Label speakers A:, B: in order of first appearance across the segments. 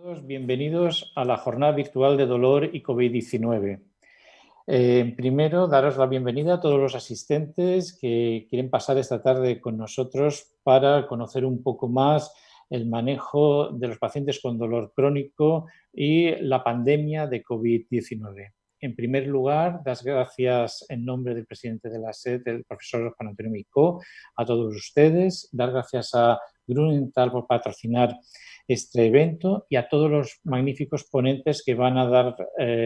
A: Todos bienvenidos a la jornada virtual de dolor y COVID-19. Primero, daros la bienvenida a todos los asistentes que quieren pasar esta tarde con nosotros para conocer un poco más el manejo de los pacientes con dolor crónico y la pandemia de COVID-19. En primer lugar, das gracias en nombre del presidente de la SED, el profesor Juan Antonio Micó, a todos ustedes. Dar gracias a Grunenthal por patrocinar este evento y a todos los magníficos ponentes que van a dar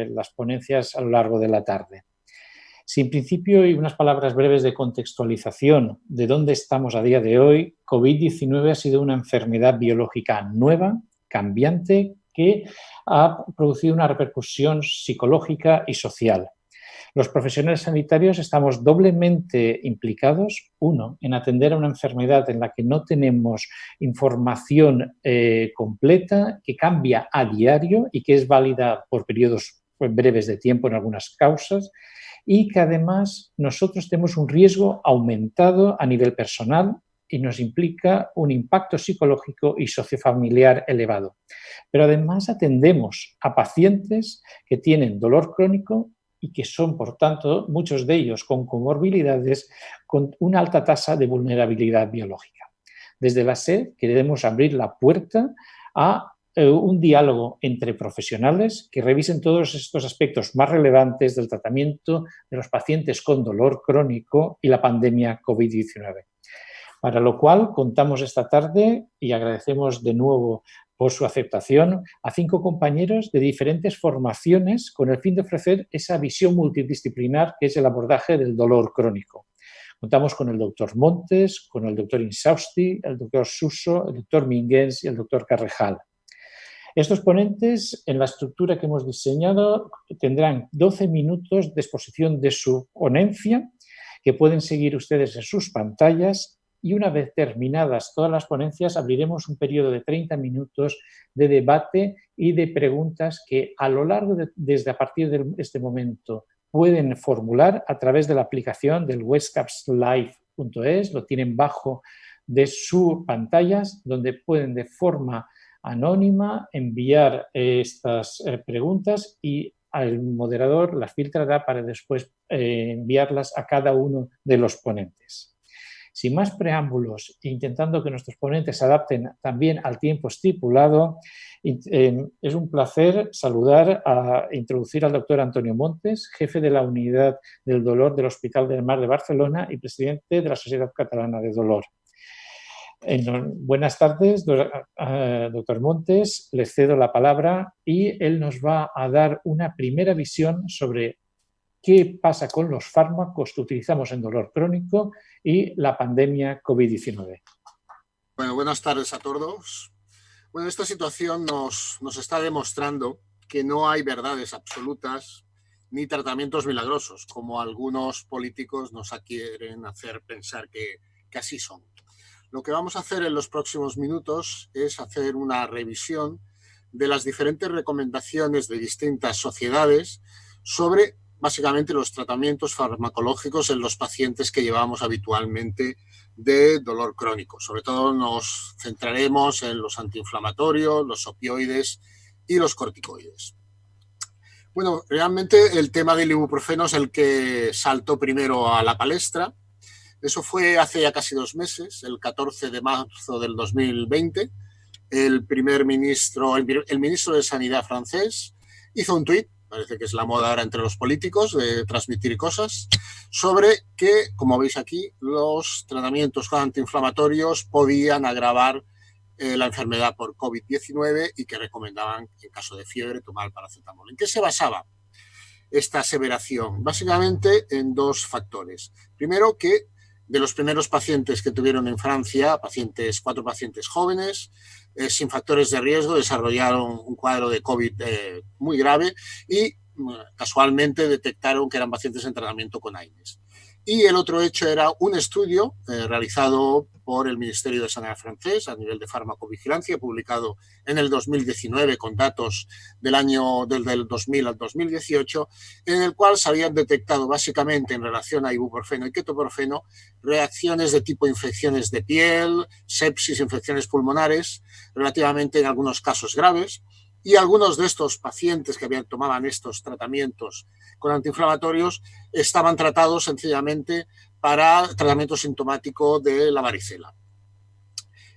A: las ponencias a lo largo de la tarde. Sin principio y unas palabras breves de contextualización de dónde estamos a día de hoy, COVID-19 ha sido una enfermedad biológica nueva, cambiante, que ha producido una repercusión psicológica y social. Los profesionales sanitarios estamos doblemente implicados, uno, en atender a una enfermedad en la que no tenemos información completa, que cambia a diario y que es válida por periodos breves de tiempo en algunas causas, y que además nosotros tenemos un riesgo aumentado a nivel personal y nos implica un impacto psicológico y sociofamiliar elevado. Pero además atendemos a pacientes que tienen dolor crónico y que son, por tanto, muchos de ellos con comorbilidades, con una alta tasa de vulnerabilidad biológica. Desde la SED queremos abrir la puerta a un diálogo entre profesionales que revisen todos estos aspectos más relevantes del tratamiento de los pacientes con dolor crónico y la pandemia COVID-19. Para lo cual contamos esta tarde y agradecemos de nuevo por su aceptación a 5 compañeros de diferentes formaciones con el fin de ofrecer esa visión multidisciplinar que es el abordaje del dolor crónico. Contamos con el doctor Montes, con el doctor Insausti, el doctor Suso, el doctor Minguens y el doctor Carrejal. Estos ponentes, en la estructura que hemos diseñado, tendrán 12 minutos de exposición de su ponencia, que pueden seguir ustedes en sus pantallas, y una vez terminadas todas las ponencias, abriremos un periodo de 30 minutos de debate y de preguntas que a lo largo desde a partir de este momento pueden formular a través de la aplicación del webcapslive.es, lo tienen bajo de sus pantallas, donde pueden de forma anónima enviar estas preguntas y el moderador las filtrará para después enviarlas a cada uno de los ponentes. Sin más preámbulos, intentando que nuestros ponentes se adapten también al tiempo estipulado, es un placer saludar introducir al doctor Antonio Montes, jefe de la Unidad del Dolor del Hospital del Mar de Barcelona y presidente de la Sociedad Catalana de Dolor. Buenas tardes, doctor Montes, le cedo la palabra y él nos va a dar una primera visión sobre qué pasa con los fármacos que utilizamos en dolor crónico y la pandemia COVID-19.
B: Bueno, buenas tardes a todos. Bueno, esta situación nos está demostrando que no hay verdades absolutas ni tratamientos milagrosos, como algunos políticos nos quieren hacer pensar que así son. Lo que vamos a hacer en los próximos minutos es hacer una revisión de las diferentes recomendaciones de distintas sociedades sobre básicamente los tratamientos farmacológicos en los pacientes que llevamos habitualmente de dolor crónico. Sobre todo nos centraremos en los antiinflamatorios, los opioides y los corticoides. Bueno, realmente el tema del ibuprofeno es el que saltó primero a la palestra. Eso fue hace ya casi 2 meses, el 14 de marzo del 2020. El ministro de Sanidad francés hizo un tuit, parece que es la moda ahora entre los políticos de transmitir cosas, sobre que, como veis aquí, los tratamientos antiinflamatorios podían agravar la enfermedad por COVID-19 y que recomendaban, en caso de fiebre, tomar paracetamol. ¿En qué se basaba esta aseveración? Básicamente en 2 factores. Primero, que de los primeros pacientes que tuvieron en Francia, 4 pacientes jóvenes, sin factores de riesgo, desarrollaron un cuadro de COVID muy grave y casualmente detectaron que eran pacientes en tratamiento con AINES. Y el otro hecho era un estudio realizado por el Ministerio de Sanidad francés a nivel de farmacovigilancia, publicado en el 2019 con datos del año del 2000 al 2018, en el cual se habían detectado básicamente en relación a ibuprofeno y ketoprofeno reacciones de tipo infecciones de piel, sepsis, infecciones pulmonares, relativamente en algunos casos graves, y algunos de estos pacientes que tomaban estos tratamientos con antiinflamatorios estaban tratados sencillamente para tratamiento sintomático de la varicela.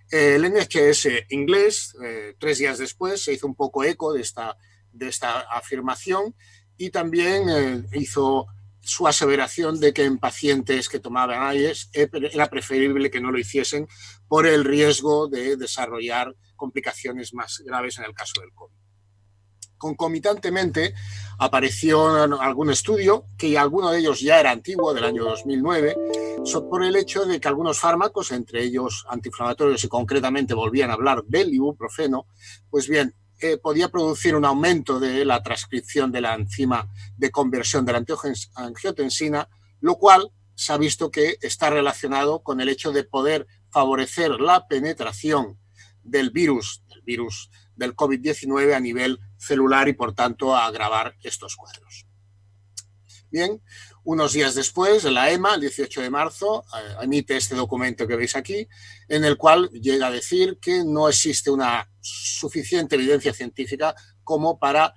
B: El NHS inglés, 3 días después, se hizo un poco eco de esta afirmación y también hizo su aseveración de que en pacientes que tomaban AIES era preferible que no lo hiciesen por el riesgo de desarrollar complicaciones más graves en el caso del COVID. Concomitantemente apareció algún estudio, que alguno de ellos ya era antiguo, del año 2009, por el hecho de que algunos fármacos, entre ellos antiinflamatorios y concretamente volvían a hablar del ibuprofeno, pues bien, podía producir un aumento de la transcripción de la enzima de conversión de la angiotensina, lo cual se ha visto que está relacionado con el hecho de poder favorecer la penetración del virus del COVID-19 a nivel celular y, por tanto, a agravar estos cuadros. Bien, unos días después, la EMA, el 18 de marzo, emite este documento que veis aquí, en el cual llega a decir que no existe una suficiente evidencia científica como para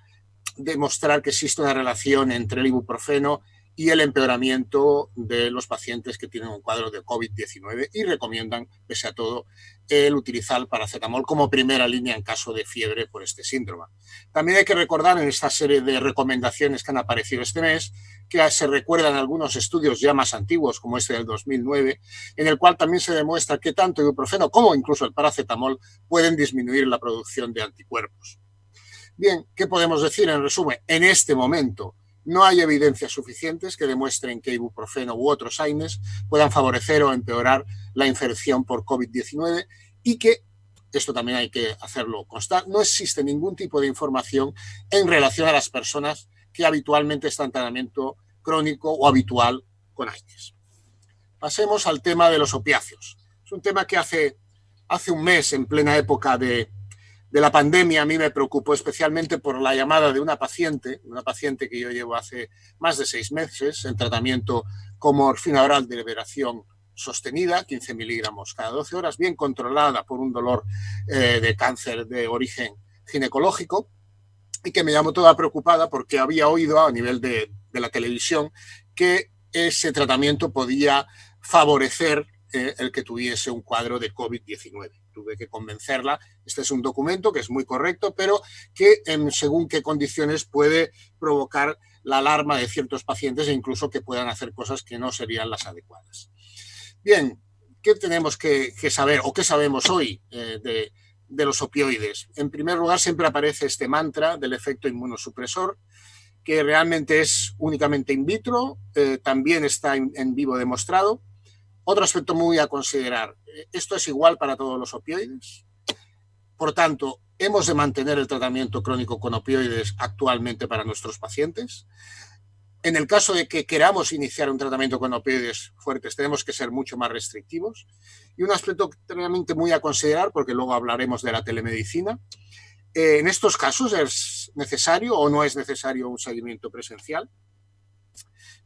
B: demostrar que existe una relación entre el ibuprofeno y el empeoramiento de los pacientes que tienen un cuadro de COVID-19 y recomiendan, pese a todo, el utilizar el paracetamol como primera línea en caso de fiebre por este síndrome. También hay que recordar en esta serie de recomendaciones que han aparecido este mes que se recuerdan algunos estudios ya más antiguos, como este del 2009, en el cual también se demuestra que tanto el ibuprofeno como incluso el paracetamol pueden disminuir la producción de anticuerpos. Bien, ¿qué podemos decir en resumen? En este momento no hay evidencias suficientes que demuestren que ibuprofeno u otros AINES puedan favorecer o empeorar la infección por COVID-19 y que, esto también hay que hacerlo constar, no existe ningún tipo de información en relación a las personas que habitualmente están en tratamiento crónico o habitual con AINES. Pasemos al tema de los opiáceos. Es un tema que hace un mes, en plena época de la pandemia, a mí me preocupó especialmente por la llamada de una paciente que yo llevo hace más de 6 meses en tratamiento con morfina oral de liberación sostenida, 15 miligramos cada 12 horas, bien controlada por un dolor de cáncer de origen ginecológico, y que me llamó toda preocupada porque había oído a nivel de la televisión que ese tratamiento podía favorecer el que tuviese un cuadro de COVID-19. Tuve que convencerla. Este es un documento que es muy correcto, pero que según qué condiciones puede provocar la alarma de ciertos pacientes e incluso que puedan hacer cosas que no serían las adecuadas. Bien, ¿qué tenemos que saber o qué sabemos hoy de los opioides? En primer lugar, siempre aparece este mantra del efecto inmunosupresor, que realmente es únicamente in vitro, también está en vivo demostrado. Otro aspecto muy a considerar, esto es igual para todos los opioides. Por tanto, hemos de mantener el tratamiento crónico con opioides actualmente para nuestros pacientes. En el caso de que queramos iniciar un tratamiento con opioides fuertes, tenemos que ser mucho más restrictivos. Y un aspecto realmente muy a considerar, porque luego hablaremos de la telemedicina. En estos casos, ¿es necesario o no es necesario un seguimiento presencial?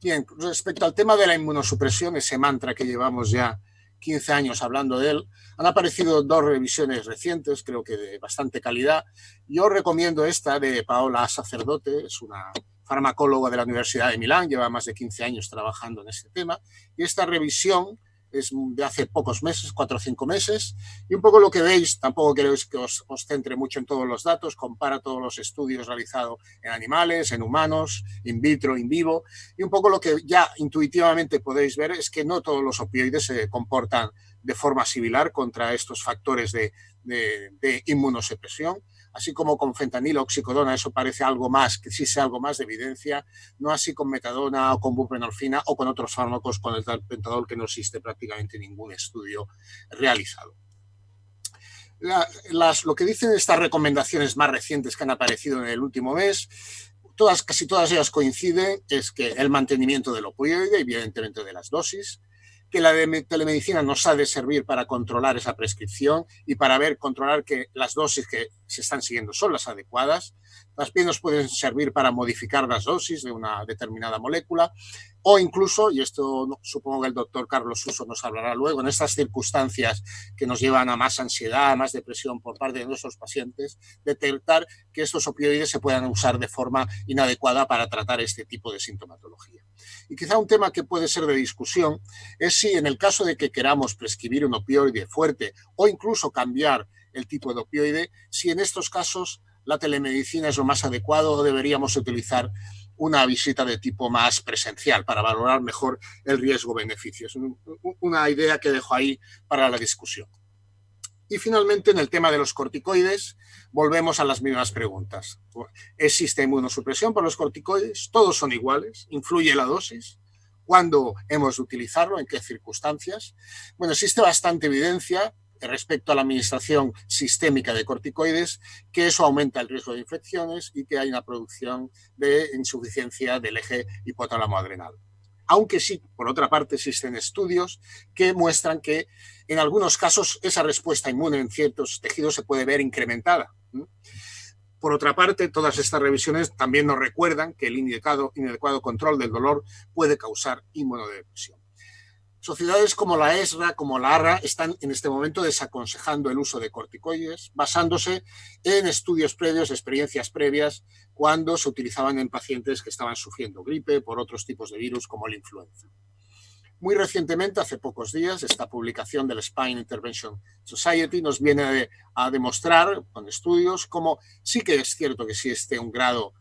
B: Bien, respecto al tema de la inmunosupresión, ese mantra que llevamos ya 15 años hablando de él, han aparecido 2 revisiones recientes, creo que de bastante calidad. Yo recomiendo esta de Paola Sacerdote, es una farmacóloga de la Universidad de Milán, lleva más de 15 años trabajando en este tema, y esta revisión es de hace pocos meses, 4 o 5 meses, y un poco lo que veis, tampoco quiero que os centre mucho en todos los datos, compara todos los estudios realizados en animales, en humanos, in vitro, in vivo, y un poco lo que ya intuitivamente podéis ver es que no todos los opioides se comportan de forma similar contra estos factores de inmunosupresión. Así como con fentanilo, oxicodona, eso parece algo más, que sí sea algo más de evidencia, no así con metadona o con buprenorfina o con otros fármacos, con el talpentadol, que no existe prácticamente ningún estudio realizado. Lo que dicen estas recomendaciones más recientes que han aparecido en el último mes, casi todas ellas coinciden, es que el mantenimiento del opioide, evidentemente de las dosis, que la telemedicina nos ha de servir para controlar esa prescripción y para controlar que las dosis que se están siguiendo son las adecuadas. También nos pueden servir para modificar las dosis de una determinada molécula, o incluso, y esto supongo que el doctor Carlos Suso nos hablará luego, en estas circunstancias que nos llevan a más ansiedad, más depresión por parte de nuestros pacientes, detectar que estos opioides se puedan usar de forma inadecuada para tratar este tipo de sintomatología. Y quizá un tema que puede ser de discusión es si en el caso de que queramos prescribir un opioide fuerte o incluso cambiar el tipo de opioide, si en estos casos la telemedicina es lo más adecuado o deberíamos utilizar una visita de tipo más presencial para valorar mejor el riesgo-beneficio. Es una idea que dejo ahí para la discusión. Y finalmente, en el tema de los corticoides, volvemos a las mismas preguntas. ¿Existe inmunosupresión por los corticoides? ¿Todos son iguales? ¿Influye la dosis? ¿Cuándo hemos de utilizarlo? ¿En qué circunstancias? Bueno, existe bastante evidencia respecto a la administración sistémica de corticoides, que eso aumenta el riesgo de infecciones y que hay una producción de insuficiencia del eje hipotálamo-adrenal. Aunque sí, por otra parte, existen estudios que muestran que en algunos casos esa respuesta inmune en ciertos tejidos se puede ver incrementada. Por otra parte, todas estas revisiones también nos recuerdan que el inadecuado control del dolor puede causar inmunodepresión. Sociedades como la ESRA, como la ARRA, están en este momento desaconsejando el uso de corticoides, basándose en estudios previos, experiencias previas, cuando se utilizaban en pacientes que estaban sufriendo gripe por otros tipos de virus como la influenza. Muy recientemente, hace pocos días, esta publicación del Spine Intervention Society nos viene a demostrar con estudios cómo sí que es cierto que existe un grado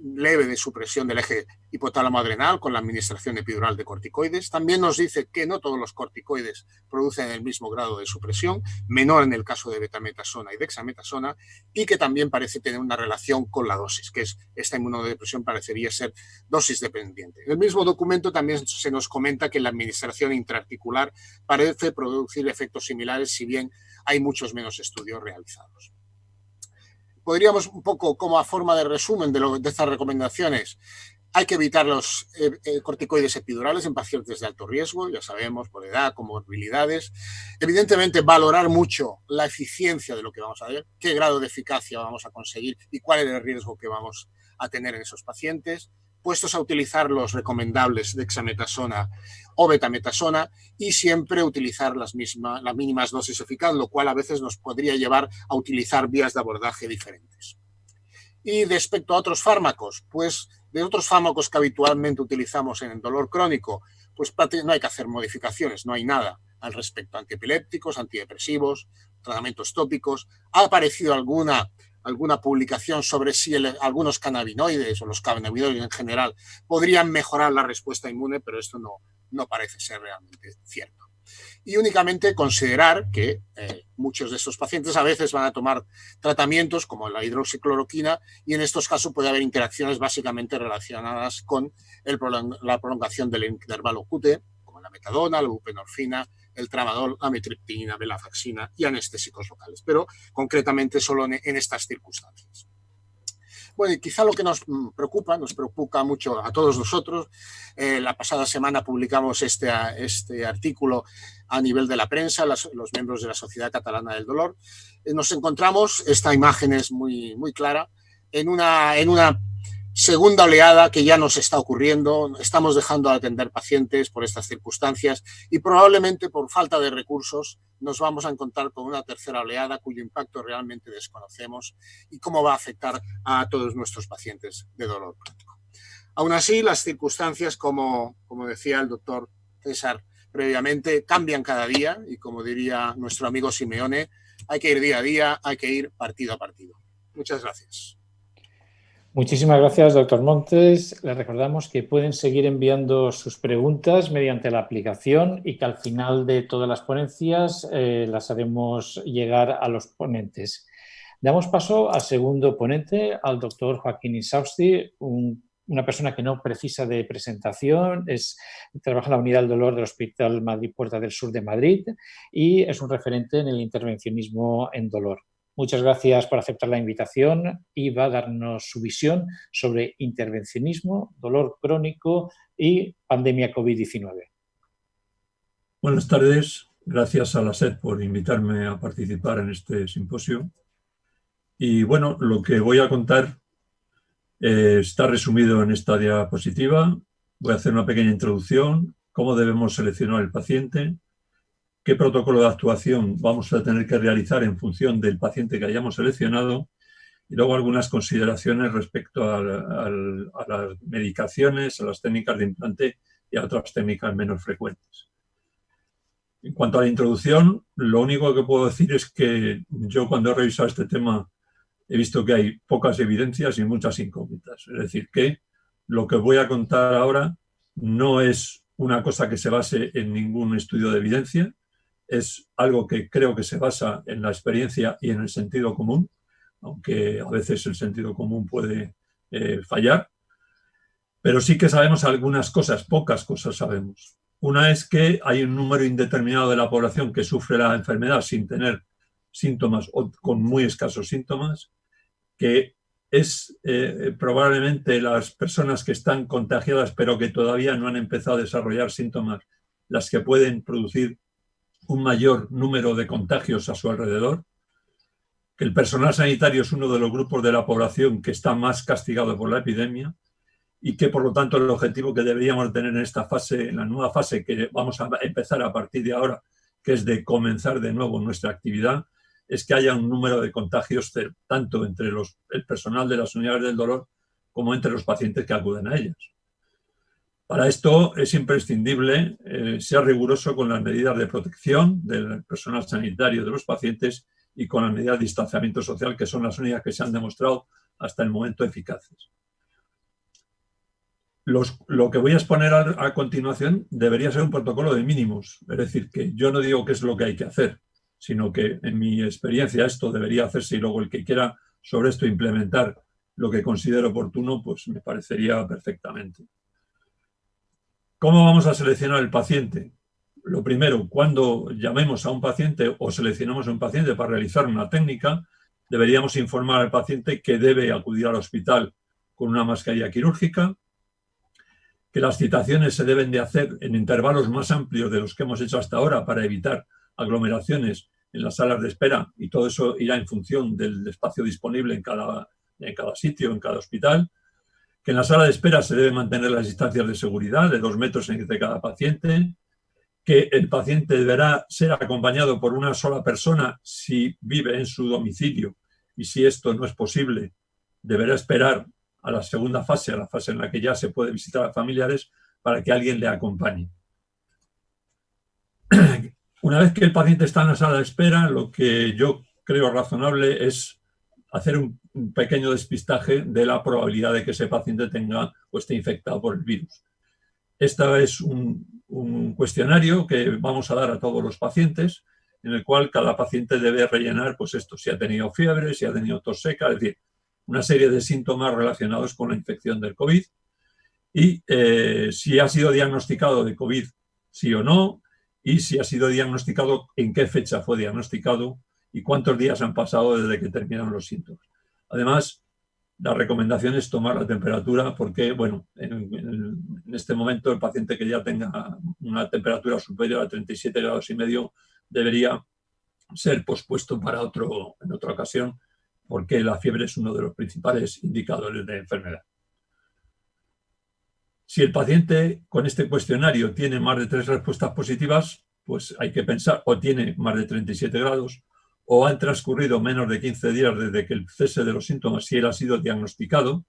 B: leve de supresión del eje hipotálamo-adrenal con la administración epidural de corticoides. También nos dice que no todos los corticoides producen el mismo grado de supresión, menor en el caso de betametasona y dexametasona, y que también parece tener una relación con la dosis, que es esta inmunodepresión parecería ser dosis dependiente. En el mismo documento también se nos comenta que la administración intraarticular parece producir efectos similares, si bien hay muchos menos estudios realizados. Podríamos un poco, como a forma de resumen de estas recomendaciones, hay que evitar los corticoides epidurales en pacientes de alto riesgo, ya sabemos, por edad, comorbilidades. Evidentemente, valorar mucho la eficiencia de lo que vamos a ver, qué grado de eficacia vamos a conseguir y cuál es el riesgo que vamos a tener en esos pacientes. Puestos a utilizar los recomendables dexametasona o betametasona y siempre utilizar las mínimas dosis eficaces, lo cual a veces nos podría llevar a utilizar vías de abordaje diferentes. Y respecto a otros fármacos, pues de otros fármacos que habitualmente utilizamos en el dolor crónico, pues no hay que hacer modificaciones, no hay nada al respecto. Antiepilépticos, antidepresivos, tratamientos tópicos. Ha aparecido alguna publicación sobre si algunos cannabinoides o los cannabinoides en general podrían mejorar la respuesta inmune, pero esto no parece ser realmente cierto. Y únicamente considerar que muchos de estos pacientes a veces van a tomar tratamientos como la hidroxicloroquina y en estos casos puede haber interacciones básicamente relacionadas con la prolongación del intervalo QT, como la metadona, la buprenorfina, el tramadol, la amitriptilina, venlafaxina y anestésicos locales, pero concretamente solo en estas circunstancias. Bueno, y quizá lo que nos preocupa mucho a todos nosotros. La pasada semana publicamos este artículo a nivel de la prensa, los miembros de la Sociedad Catalana del Dolor. Nos encontramos, esta imagen es muy, muy clara, en una segunda oleada que ya nos está ocurriendo. Estamos dejando de atender pacientes por estas circunstancias y probablemente por falta de recursos nos vamos a encontrar con una tercera oleada cuyo impacto realmente desconocemos y cómo va a afectar a todos nuestros pacientes de dolor crónico. Aún así, las circunstancias, como decía el doctor César previamente, cambian cada día y como diría nuestro amigo Simeone, hay que ir día a día, hay que ir partido a partido. Muchas gracias.
A: Muchísimas gracias, doctor Montes. Les recordamos que pueden seguir enviando sus preguntas mediante la aplicación y que al final de todas las ponencias las haremos llegar a los ponentes. Damos paso al segundo ponente, al doctor Joaquín Insausti, una persona que no precisa de presentación, trabaja en la unidad del dolor del Hospital Madrid Puerta del Sur de Madrid y es un referente en el intervencionismo en dolor. Muchas gracias por aceptar la invitación y va a darnos su visión sobre intervencionismo, dolor crónico y pandemia COVID-19.
C: Buenas tardes. Gracias a la SED por invitarme a participar en este simposio. Y bueno, lo que voy a contar está resumido en esta diapositiva. Voy a hacer una pequeña introducción, cómo debemos seleccionar el paciente, qué protocolo de actuación vamos a tener que realizar en función del paciente que hayamos seleccionado y luego algunas consideraciones respecto a las medicaciones, a las técnicas de implante y a otras técnicas menos frecuentes. En cuanto a la introducción, lo único que puedo decir es que yo cuando he revisado este tema he visto que hay pocas evidencias y muchas incógnitas. Es decir, que lo que voy a contar ahora no es una cosa que se base en ningún estudio de evidencia, es algo que creo que se basa en la experiencia y en el sentido común, aunque a veces el sentido común puede fallar, pero sí que sabemos algunas cosas, pocas cosas sabemos. Una es que hay un número indeterminado de la población que sufre la enfermedad sin tener síntomas o con muy escasos síntomas, que es probablemente las personas que están contagiadas pero que todavía no han empezado a desarrollar síntomas las que pueden producir un mayor número de contagios a su alrededor, que el personal sanitario es uno de los grupos de la población que está más castigado por la epidemia y que, por lo tanto, el objetivo que deberíamos tener en esta fase, en la nueva fase que vamos a empezar a partir de ahora, que es de comenzar de nuevo nuestra actividad, es que haya un número de contagios tanto entre el personal de las unidades del dolor como entre los pacientes que acuden a ellas. Para esto es imprescindible ser riguroso con las medidas de protección del personal sanitario de los pacientes y con las medidas de distanciamiento social, que son las únicas que se han demostrado hasta el momento eficaces. Lo que voy a exponer a continuación debería ser un protocolo de mínimos, es decir, que yo no digo qué es lo que hay que hacer, sino que en mi experiencia esto debería hacerse y luego el que quiera sobre esto implementar lo que considero oportuno, pues me parecería perfectamente. ¿Cómo vamos a seleccionar el paciente? Lo primero, cuando llamemos a un paciente o seleccionamos a un paciente para realizar una técnica, deberíamos informar al paciente que debe acudir al hospital con una mascarilla quirúrgica, que las citaciones se deben de hacer en intervalos más amplios de los que hemos hecho hasta ahora para evitar aglomeraciones en las salas de espera, y todo eso irá en función del espacio disponible en cada sitio, en cada hospital, que en la sala de espera se deben mantener las distancias de seguridad de 2 metros entre cada paciente, que el paciente deberá ser acompañado por una sola persona si vive en su domicilio y si esto no es posible, deberá esperar a la segunda fase, a la fase en la que ya se puede visitar a familiares, para que alguien le acompañe. Una vez que el paciente está en la sala de espera, lo que yo creo razonable es hacer un pequeño despistaje de la probabilidad de que ese paciente tenga o esté infectado por el virus. Este es un cuestionario que vamos a dar a todos los pacientes, en el cual cada paciente debe rellenar, pues esto, si ha tenido fiebre, si ha tenido tos seca, es decir, una serie de síntomas relacionados con la infección del COVID y si ha sido diagnosticado de COVID, sí o no, y si ha sido diagnosticado, en qué fecha fue diagnosticado y cuántos días han pasado desde que terminaron los síntomas. Además, la recomendación es tomar la temperatura porque, bueno, en este momento el paciente que ya tenga una temperatura superior a 37,5 grados debería ser pospuesto para en otra ocasión, porque la fiebre es uno de los principales indicadores de enfermedad. Si el paciente con este cuestionario tiene más de 3 respuestas positivas, pues hay que pensar, o tiene más de 37 grados, o han transcurrido menos de 15 días desde que el cese de los síntomas, si él ha sido diagnosticado,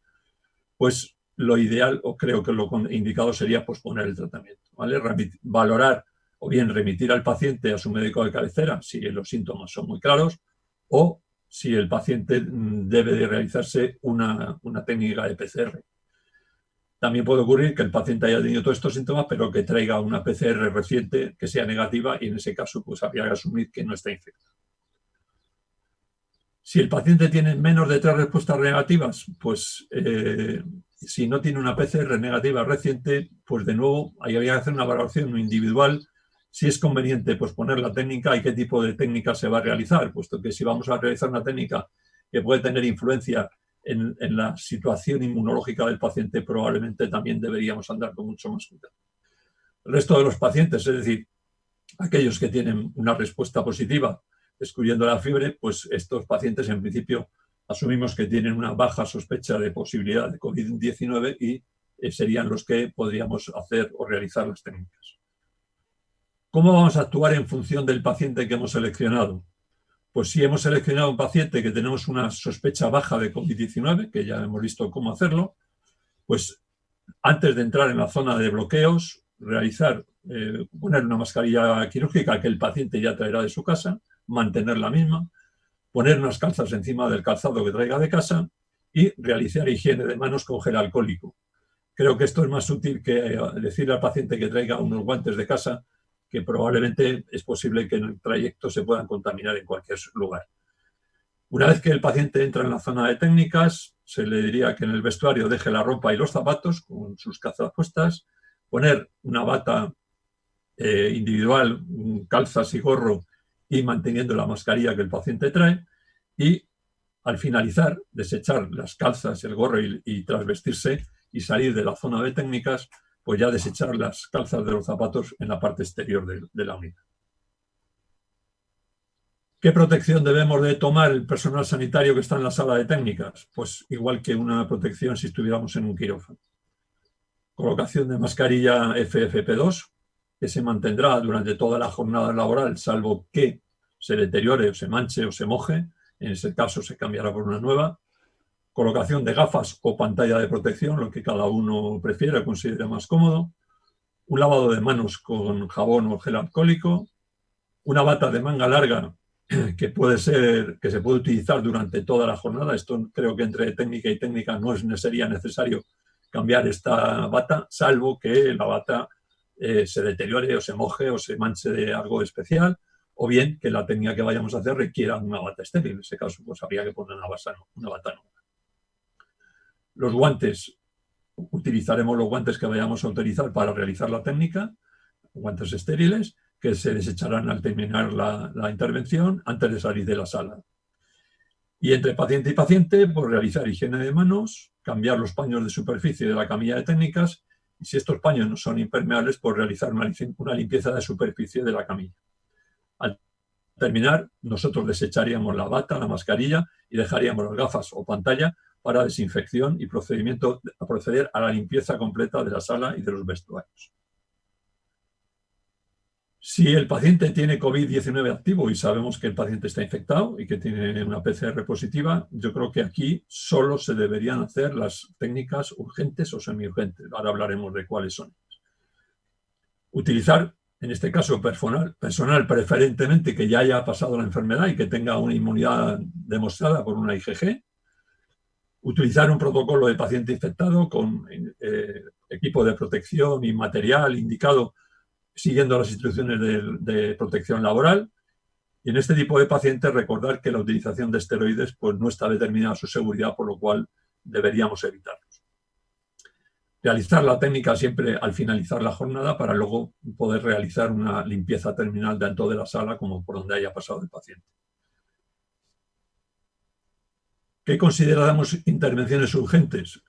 C: pues lo ideal, o creo que lo indicado sería posponer el tratamiento, ¿vale? Valorar o bien remitir al paciente a su médico de cabecera si los síntomas son muy claros, o si el paciente debe de realizarse una técnica de PCR. También puede ocurrir que el paciente haya tenido todos estos síntomas, pero que traiga una PCR reciente que sea negativa y en ese caso pues habría que asumir que no está infectado. Si el paciente tiene menos de 3 respuestas negativas, pues si no tiene una PCR negativa reciente, pues de nuevo ahí habría que hacer una valoración individual si es conveniente posponer la técnica y qué tipo de técnica se va a realizar, puesto que si vamos a realizar una técnica que puede tener influencia en la situación inmunológica del paciente, probablemente también deberíamos andar con mucho más cuidado. El resto de los pacientes, es decir, aquellos que tienen una respuesta positiva excluyendo la fiebre, pues estos pacientes en principio asumimos que tienen una baja sospecha de posibilidad de COVID-19 y serían los que podríamos hacer o realizar las técnicas. ¿Cómo vamos a actuar en función del paciente que hemos seleccionado? Pues si hemos seleccionado un paciente que tenemos una sospecha baja de COVID-19, que ya hemos visto cómo hacerlo, pues antes de entrar en la zona de bloqueos, poner una mascarilla quirúrgica que el paciente ya traerá de su casa, mantener la misma, poner unas calzas encima del calzado que traiga de casa y realizar higiene de manos con gel alcohólico. Creo que esto es más útil que decirle al paciente que traiga unos guantes de casa, que probablemente es posible que en el trayecto se puedan contaminar en cualquier lugar. Una vez que el paciente entra en la zona de técnicas, se le diría que en el vestuario deje la ropa y los zapatos con sus calzas puestas, poner una bata individual, calzas y gorro, y manteniendo la mascarilla que el paciente trae, y al finalizar desechar las calzas, el gorro y trasvestirse y salir de la zona de técnicas, pues ya desechar las calzas de los zapatos en la parte exterior de la unidad. ¿Qué protección debemos de tomar el personal sanitario que está en la sala de técnicas? Pues igual que una protección si estuviéramos en un quirófano. Colocación de mascarilla FFP2, que se mantendrá durante toda la jornada laboral, salvo que se deteriore o se manche o se moje. En ese caso se cambiará por una nueva. Colocación de gafas o pantalla de protección, lo que cada uno prefiera o considere más cómodo. Un lavado de manos con jabón o gel alcohólico. Una bata de manga larga que se puede utilizar durante toda la jornada. Esto creo que entre técnica y técnica no sería necesario cambiar esta bata, salvo que la bata se deteriore o se moje o se manche de algo especial, o bien que la técnica que vayamos a hacer requiera una bata estéril. En ese caso, pues habría que poner una bata nueva. Los guantes, utilizaremos los guantes que vayamos a utilizar para realizar la técnica, guantes estériles, que se desecharán al terminar la intervención antes de salir de la sala. Y entre paciente y paciente, pues realizar higiene de manos, cambiar los paños de superficie de la camilla de técnicas, y si estos paños no son impermeables, pues realizar una limpieza de superficie de la camilla. Al terminar, nosotros desecharíamos la bata, la mascarilla y dejaríamos las gafas o pantalla para desinfección y proceder a la limpieza completa de la sala y de los vestuarios. Si el paciente tiene COVID-19 activo y sabemos que el paciente está infectado y que tiene una PCR positiva, yo creo que aquí solo se deberían hacer las técnicas urgentes o semiurgentes. Ahora hablaremos de cuáles son. Utilizar, en este caso, personal preferentemente que ya haya pasado la enfermedad y que tenga una inmunidad demostrada por una IgG. Utilizar un protocolo de paciente infectado con equipo de protección y material indicado siguiendo las instrucciones de protección laboral. Y en este tipo de pacientes recordar que la utilización de esteroides pues, no está determinada su seguridad, por lo cual deberíamos evitarlos. Realizar la técnica siempre al finalizar la jornada para luego poder realizar una limpieza terminal tanto de la sala como por donde haya pasado el paciente. ¿Qué consideramos intervenciones urgentes?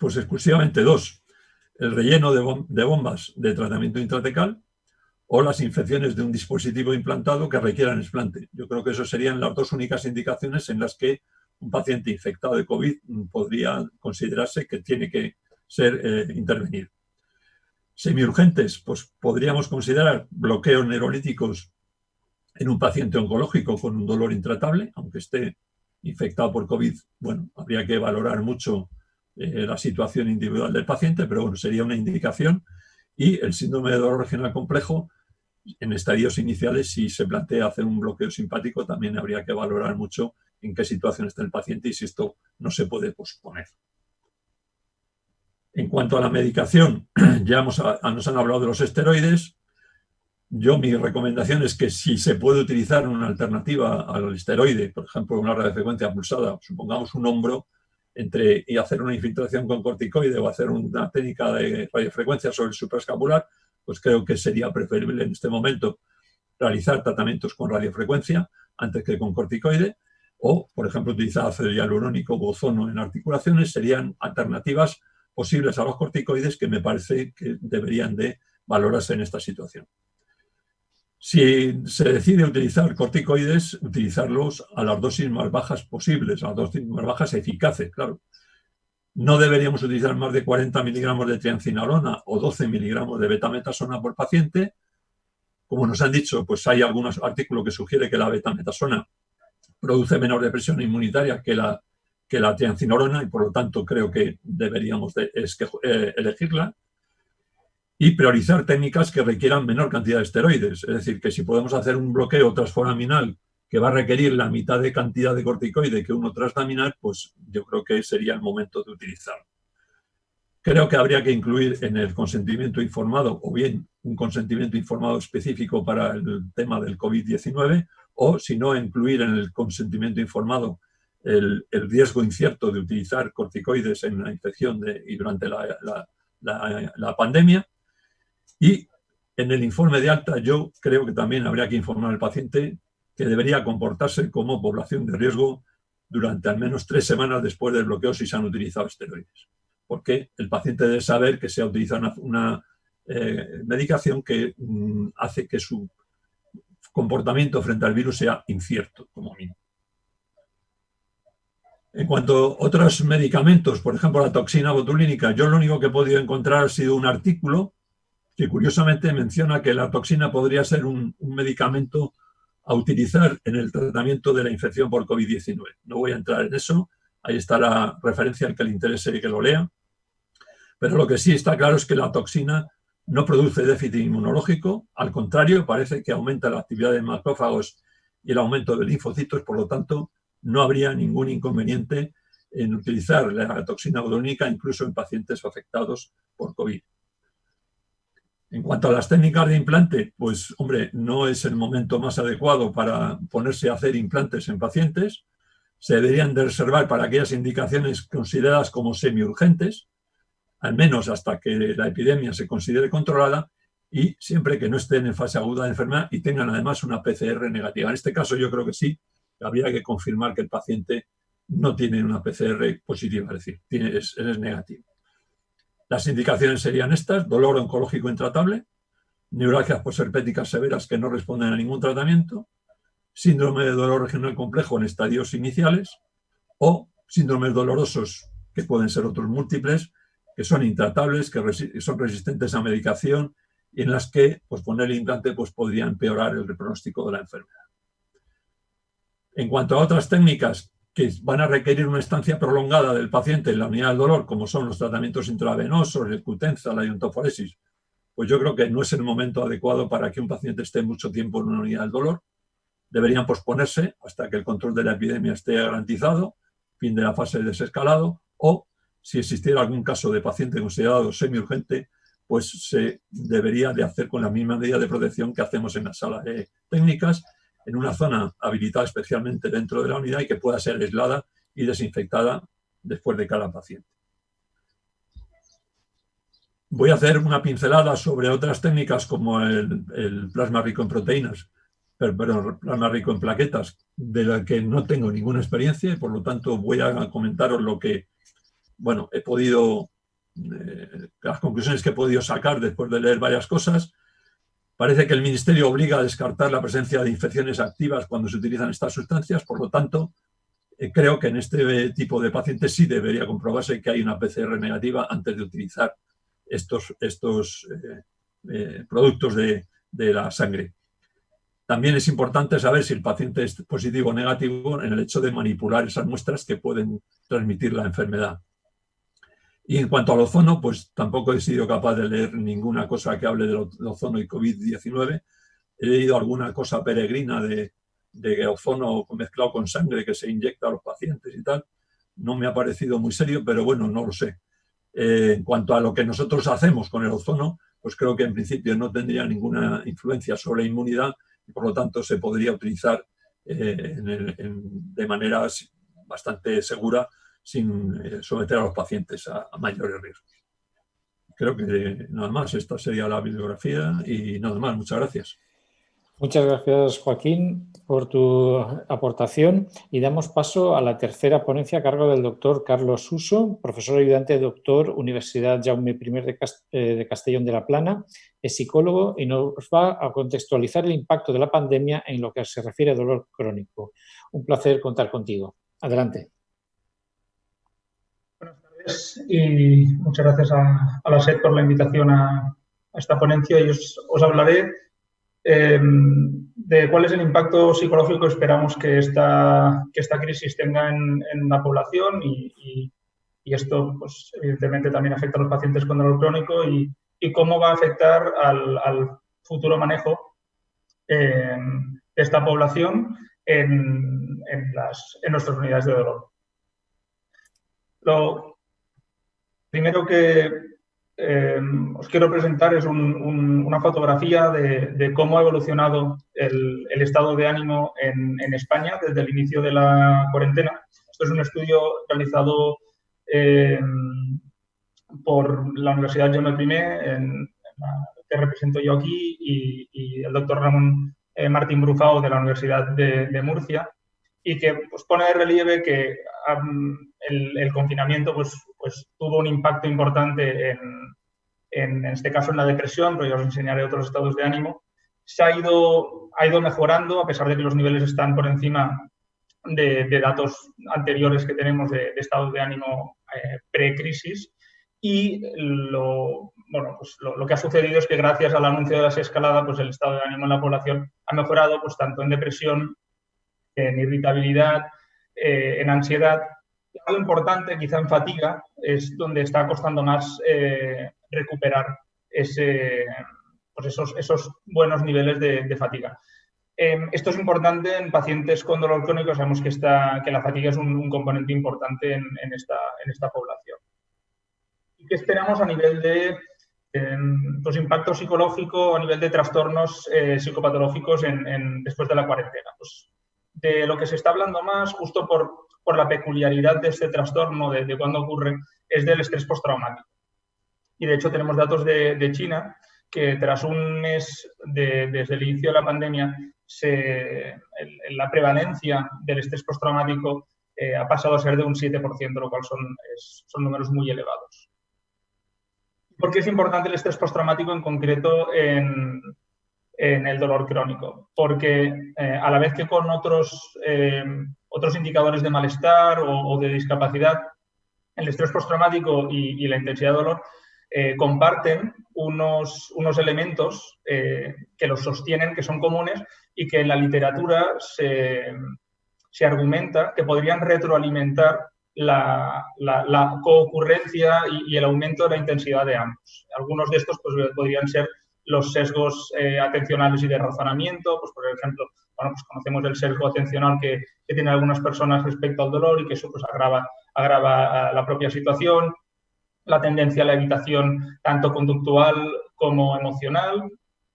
C: Pues exclusivamente dos. El relleno de bombas de tratamiento intratecal o las infecciones de un dispositivo implantado que requieran explante. Yo creo que esas serían las dos únicas indicaciones en las que un paciente infectado de COVID podría considerarse que tiene que ser intervenido. Semiurgentes, pues podríamos considerar bloqueos neurolíticos en un paciente oncológico con un dolor intratable, aunque esté infectado por COVID. Bueno, habría que valorar mucho la situación individual del paciente, pero bueno, sería una indicación. Y el síndrome de dolor regional complejo, en estadios iniciales, si se plantea hacer un bloqueo simpático, también habría que valorar mucho en qué situación está el paciente y si esto no se puede posponer. En cuanto a la medicación, ya nos han hablado de los esteroides. Mi recomendación es que si se puede utilizar una alternativa al esteroide, por ejemplo, una radiofrecuencia pulsada, supongamos un hombro, y hacer una infiltración con corticoide o hacer una técnica de radiofrecuencia sobre el supraescapular, pues creo que sería preferible en este momento realizar tratamientos con radiofrecuencia antes que con corticoide, o, por ejemplo, utilizar ácido hialurónico o ozono en articulaciones. Serían alternativas posibles a los corticoides que me parece que deberían de valorarse en esta situación. Si se decide utilizar corticoides, utilizarlos a las dosis más bajas posibles, a las dosis más bajas eficaces, claro. No deberíamos utilizar más de 40 miligramos de triancinolona o 12 miligramos de betametasona por paciente. Como nos han dicho, pues hay algunos artículos que sugieren que la betametasona produce menor depresión inmunitaria que la triancinolona y por lo tanto creo que deberíamos elegirla. Y priorizar técnicas que requieran menor cantidad de esteroides. Es decir, que si podemos hacer un bloqueo transforaminal que va a requerir la mitad de cantidad de corticoide que uno translaminar, pues yo creo que sería el momento de utilizarlo. Creo que habría que incluir en el consentimiento informado o bien un consentimiento informado específico para el tema del COVID-19 o, si no, incluir en el consentimiento informado el riesgo incierto de utilizar corticoides en la infección y durante la pandemia. Y en el informe de alta yo creo que también habría que informar al paciente que debería comportarse como población de riesgo durante al menos 3 semanas después del bloqueo si se han utilizado esteroides. Porque el paciente debe saber que se ha utilizado una medicación que hace que su comportamiento frente al virus sea incierto, como mínimo. En cuanto a otros medicamentos, por ejemplo la toxina botulínica, yo lo único que he podido encontrar ha sido un artículo que curiosamente menciona que la toxina podría ser un medicamento a utilizar en el tratamiento de la infección por COVID-19. No voy a entrar en eso, ahí está la referencia al que le interese que lo lea, pero lo que sí está claro es que la toxina no produce déficit inmunológico, al contrario, parece que aumenta la actividad de macrófagos y el aumento de linfocitos, por lo tanto, no habría ningún inconveniente en utilizar la toxina botulínica incluso en pacientes afectados por COVID. En cuanto a las técnicas de implante, pues, hombre, no es el momento más adecuado para ponerse a hacer implantes en pacientes. Se deberían de reservar para aquellas indicaciones consideradas como semiurgentes, al menos hasta que la epidemia se considere controlada y siempre que no estén en fase aguda de enfermedad y tengan además una PCR negativa. En este caso yo creo que sí, habría que confirmar que el paciente no tiene una PCR positiva, es decir, es negativo. Las indicaciones serían estas: dolor oncológico intratable, neuralgias posherpéticas severas que no responden a ningún tratamiento, síndrome de dolor regional complejo en estadios iniciales o síndromes dolorosos que pueden ser otros múltiples, que son intratables, que son resistentes a medicación y en las que pues, poner el implante pues, podría empeorar el pronóstico de la enfermedad. En cuanto a otras técnicas que van a requerir una estancia prolongada del paciente en la unidad del dolor, como son los tratamientos intravenosos, el Qutenza, la iontoforesis, pues yo creo que no es el momento adecuado para que un paciente esté mucho tiempo en una unidad del dolor. Deberían posponerse hasta que el control de la epidemia esté garantizado, fin de la fase de desescalado, o si existiera algún caso de paciente considerado semiurgente, pues se debería de hacer con la misma medida de protección que hacemos en la sala de técnicas, en una zona habilitada especialmente dentro de la unidad y que pueda ser aislada y desinfectada después de cada paciente. Voy a hacer una pincelada sobre otras técnicas como el plasma rico en proteínas, perdón, plasma rico en plaquetas, de la que no tengo ninguna experiencia y por lo tanto voy a comentaros lo que, bueno, he podido, las conclusiones que he podido sacar después de leer varias cosas. Parece que el Ministerio obliga a descartar la presencia de infecciones activas cuando se utilizan estas sustancias, por lo tanto, creo que en este tipo de pacientes sí debería comprobarse que hay una PCR negativa antes de utilizar estos productos de la sangre. También es importante saber si el paciente es positivo o negativo en el hecho de manipular esas muestras que pueden transmitir la enfermedad. Y en cuanto al ozono, pues tampoco he sido capaz de leer ninguna cosa que hable del ozono y COVID-19. He leído alguna cosa peregrina de ozono mezclado con sangre que se inyecta a los pacientes y tal. No me ha parecido muy serio, pero bueno, no lo sé. En cuanto a lo que nosotros hacemos con el ozono, pues creo que en principio no tendría ninguna influencia sobre la inmunidad y por lo tanto se podría utilizar de manera bastante segura sin someter a los pacientes a mayores riesgos. Creo que nada más, esta sería la bibliografía y nada más, muchas gracias.
A: Muchas gracias, Joaquín, por tu aportación y damos paso a la tercera ponencia a cargo del doctor Carlos Suso, profesor ayudante doctor Universidad Jaume I de Castellón de la Plana, es psicólogo y nos va a contextualizar el impacto de la pandemia en lo que se refiere a dolor crónico. Un placer contar contigo. Adelante.
D: Buenas tardes. Y muchas gracias a la SED por la invitación a esta ponencia. Y os hablaré de cuál es el impacto psicológico que esperamos que esta crisis tenga en la población y esto, pues, evidentemente también afecta a los pacientes con dolor crónico y cómo va a afectar al futuro manejo de esta población en nuestras unidades de dolor. Lo primero que os quiero presentar es una fotografía de cómo ha evolucionado el estado de ánimo en España desde el inicio de la cuarentena. Esto es un estudio realizado por la Universidad Jaume I, que represento yo aquí, y el doctor Ramón Martín Brufao de la Universidad de Murcia, y que pues, pone de relieve que el confinamiento pues, tuvo un impacto importante en este caso en la depresión, pero ya os enseñaré otros estados de ánimo. Ha ido mejorando, a pesar de que los niveles están por encima de datos anteriores que tenemos de estados de ánimo pre-crisis. Y lo que ha sucedido es que gracias al anuncio de la desescalada, pues el estado de ánimo en la población ha mejorado, pues tanto en depresión, en irritabilidad, en ansiedad. Algo importante, quizá en fatiga, es donde está costando más recuperar esos buenos niveles de fatiga. Esto es importante en pacientes con dolor crónico. Sabemos que la fatiga es un componente importante en esta población. ¿Y qué esperamos a nivel de impacto psicológico, a nivel de trastornos psicopatológicos después de la cuarentena? Pues de lo que se está hablando más, justo por la peculiaridad de este trastorno, de cuándo ocurre, es del estrés postraumático. Y de hecho tenemos datos de China que tras un mes desde el inicio de la pandemia, la prevalencia del estrés postraumático ha pasado a ser de un 7%, lo cual son números muy elevados. ¿Por qué es importante el estrés postraumático en concreto en el dolor crónico? Porque a la vez que con otros indicadores de malestar o de discapacidad, el estrés postraumático y la intensidad de dolor comparten unos elementos que los sostienen, que son comunes y que en la literatura se argumenta que podrían retroalimentar la coocurrencia y el aumento de la intensidad de ambos. Algunos de estos pues, podrían ser los sesgos atencionales y de razonamiento, pues por ejemplo, pues conocemos el sesgo atencional que tienen algunas personas respecto al dolor y que eso pues agrava la propia situación, la tendencia a la evitación tanto conductual como emocional.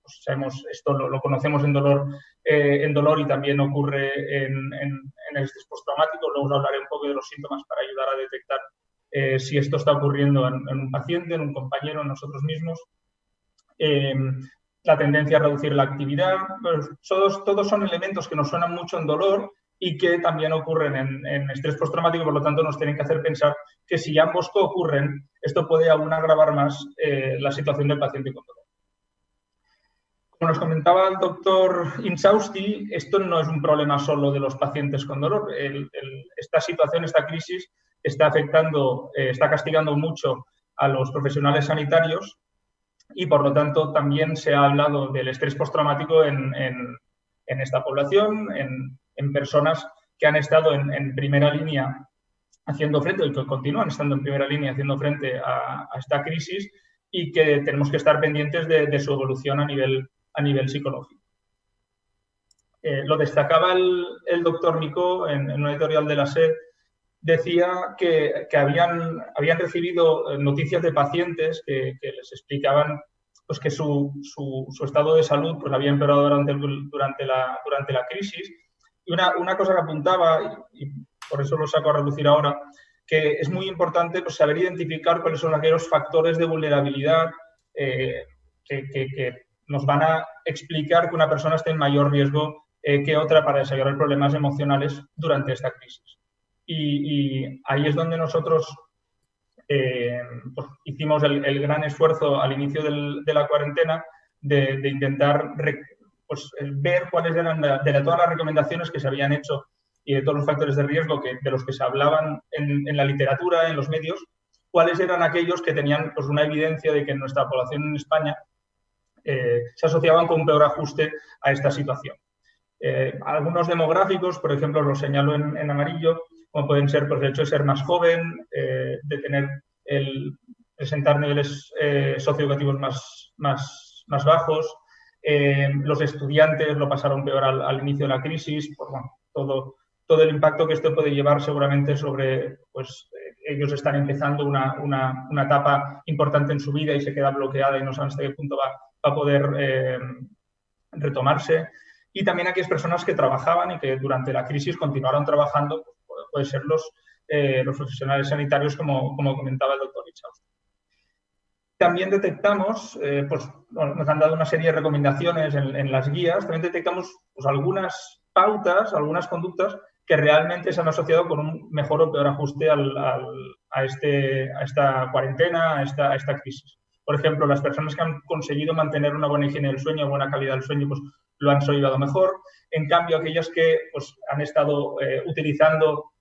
D: Pues sabemos, esto lo conocemos en dolor y también ocurre en el estrés postraumático. Luego os hablaré un poco de los síntomas para ayudar a detectar si esto está ocurriendo en un paciente, en un compañero, en nosotros mismos. La tendencia a reducir la actividad, pues todos son elementos que nos suenan mucho en dolor y que también ocurren en estrés postraumático, por lo tanto nos tienen que hacer pensar que si ambos ocurren, esto puede aún agravar más la situación del paciente con dolor. Como nos comentaba el doctor Insausti, esto no es un problema solo de los pacientes con dolor. Esta situación, esta crisis, está castigando mucho a los profesionales sanitarios y, por lo tanto, también se ha hablado del estrés postraumático en esta población, en personas que han estado en primera línea haciendo frente, y que continúan estando en primera línea haciendo frente a esta crisis y que tenemos que estar pendientes de su evolución a nivel psicológico. Lo destacaba el doctor Micó en una editorial de la SED, decía que habían recibido noticias de pacientes que les explicaban pues, que su estado de salud pues, había empeorado durante la crisis. Y una cosa que apuntaba, y por eso lo saco a relucir ahora, que es muy importante pues, saber identificar cuáles son aquellos factores de vulnerabilidad que nos van a explicar que una persona esté en mayor riesgo que otra para desarrollar problemas emocionales durante esta crisis. Y ahí es donde nosotros pues hicimos el gran esfuerzo al inicio de la cuarentena de intentar pues, ver cuáles eran de todas las recomendaciones que se habían hecho y de todos los factores de riesgo de los que se hablaban en la literatura, en los medios, cuáles eran aquellos que tenían pues, una evidencia de que en nuestra población en España se asociaban con un peor ajuste a esta situación. Algunos demográficos, por ejemplo, los señalo en amarillo, como pueden ser pues, el hecho de ser más joven, de presentar niveles socioeducativos más bajos. Los estudiantes lo pasaron peor al inicio de la crisis, por bueno, todo el impacto que esto puede llevar seguramente sobre, pues ellos están empezando una etapa importante en su vida y se queda bloqueada y no saben hasta qué punto va a poder retomarse. Y también aquellas personas que trabajaban y que durante la crisis continuaron trabajando, pues, pueden ser los profesionales sanitarios, como comentaba el doctor Richard. También detectamos, pues bueno, nos han dado una serie de recomendaciones en las guías, también detectamos pues, algunas pautas, algunas conductas que realmente se han asociado con un mejor o peor ajuste a esta cuarentena, a esta crisis. Por ejemplo, las personas que han conseguido mantener una buena higiene del sueño, buena calidad del sueño, pues lo han sobrellevado mejor. En cambio, aquellas que pues, han estado utilizando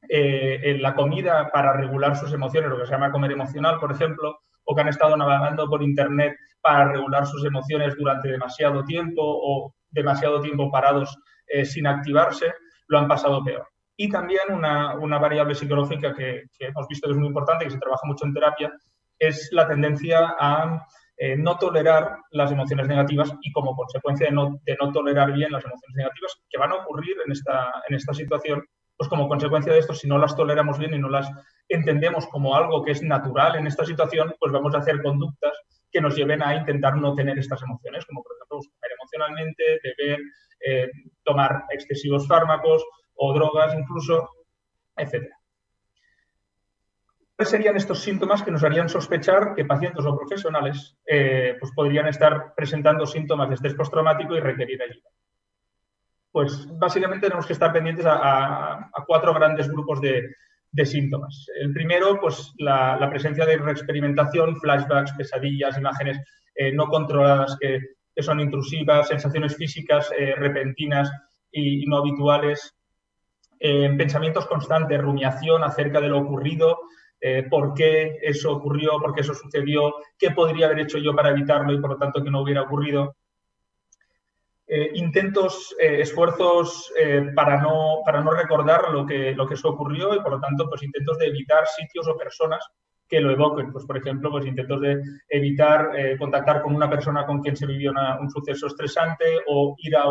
D: la comida para regular sus emociones, lo que se llama comer emocional, por ejemplo, o que han estado navegando por Internet para regular sus emociones durante demasiado tiempo o demasiado tiempo parados sin activarse, lo han pasado peor. Y también una variable psicológica que hemos visto que es muy importante, que se trabaja mucho en terapia, es la tendencia a no tolerar las emociones negativas y como consecuencia de no tolerar bien las emociones negativas que van a ocurrir en esta situación, pues como consecuencia de esto, si no las toleramos bien y no las entendemos como algo que es natural en esta situación, pues vamos a hacer conductas que nos lleven a intentar no tener estas emociones, como por ejemplo comer emocionalmente, beber, tomar excesivos fármacos o drogas incluso, etc. ¿Cuáles serían estos síntomas que nos harían sospechar que pacientes o profesionales pues podrían estar presentando síntomas de estrés postraumático y requerir ayuda? Pues básicamente tenemos que estar pendientes a 4 grandes grupos de síntomas. El primero, pues la presencia de reexperimentación, flashbacks, pesadillas, imágenes no controladas que son intrusivas, sensaciones físicas repentinas y no habituales, pensamientos constantes, rumiación acerca de lo ocurrido, por qué eso ocurrió, por qué eso sucedió, qué podría haber hecho yo para evitarlo y por lo tanto que no hubiera ocurrido. Intentos, esfuerzos para no recordar lo que eso ocurrió y por lo tanto pues intentos de evitar sitios o personas que lo evoquen. Pues por ejemplo, pues intentos de evitar contactar con una persona con quien se vivió un suceso estresante o ir a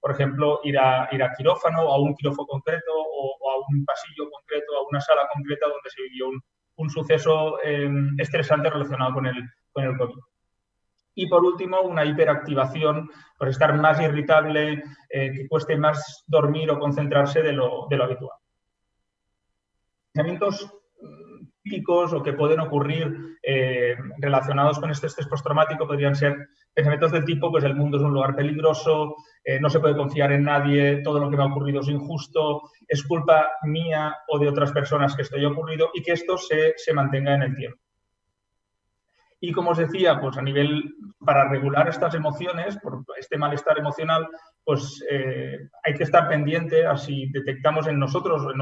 D: por ejemplo, ir a quirófano o a un quirófano concreto o a un pasillo concreto, a una sala concreta donde se vivió un suceso estresante relacionado con el COVID. Y por último, una hiperactivación, por estar más irritable, que cueste más dormir o concentrarse de lo habitual. Pensamientos típicos o que pueden ocurrir relacionados con este estrés postraumático podrían ser pensamientos del tipo, pues el mundo es un lugar peligroso, no se puede confiar en nadie, todo lo que me ha ocurrido es injusto, es culpa mía o de otras personas que esto haya ocurrido y que esto se mantenga en el tiempo. Y como os decía, pues a nivel, para regular estas emociones, por este malestar emocional, pues hay que estar pendiente a si detectamos en nosotros o en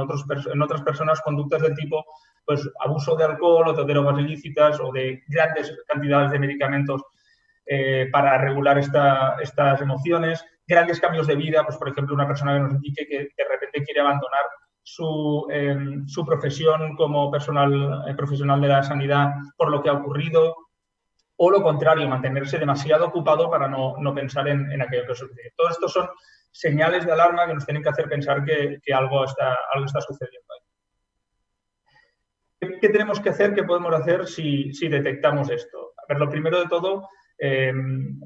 D: otras personas conductas del tipo pues abuso de alcohol o de drogas ilícitas o de grandes cantidades de medicamentos para regular estas emociones, grandes cambios de vida, pues por ejemplo una persona que nos indique que de repente quiere abandonar su profesión como profesional de la sanidad por lo que ha ocurrido, o lo contrario, mantenerse demasiado ocupado para no pensar en aquello que sucede. Todo esto son señales de alarma que nos tienen que hacer pensar que algo está sucediendo ahí. ¿Qué tenemos que hacer? ¿Qué podemos hacer si detectamos esto? A ver, lo primero de todo,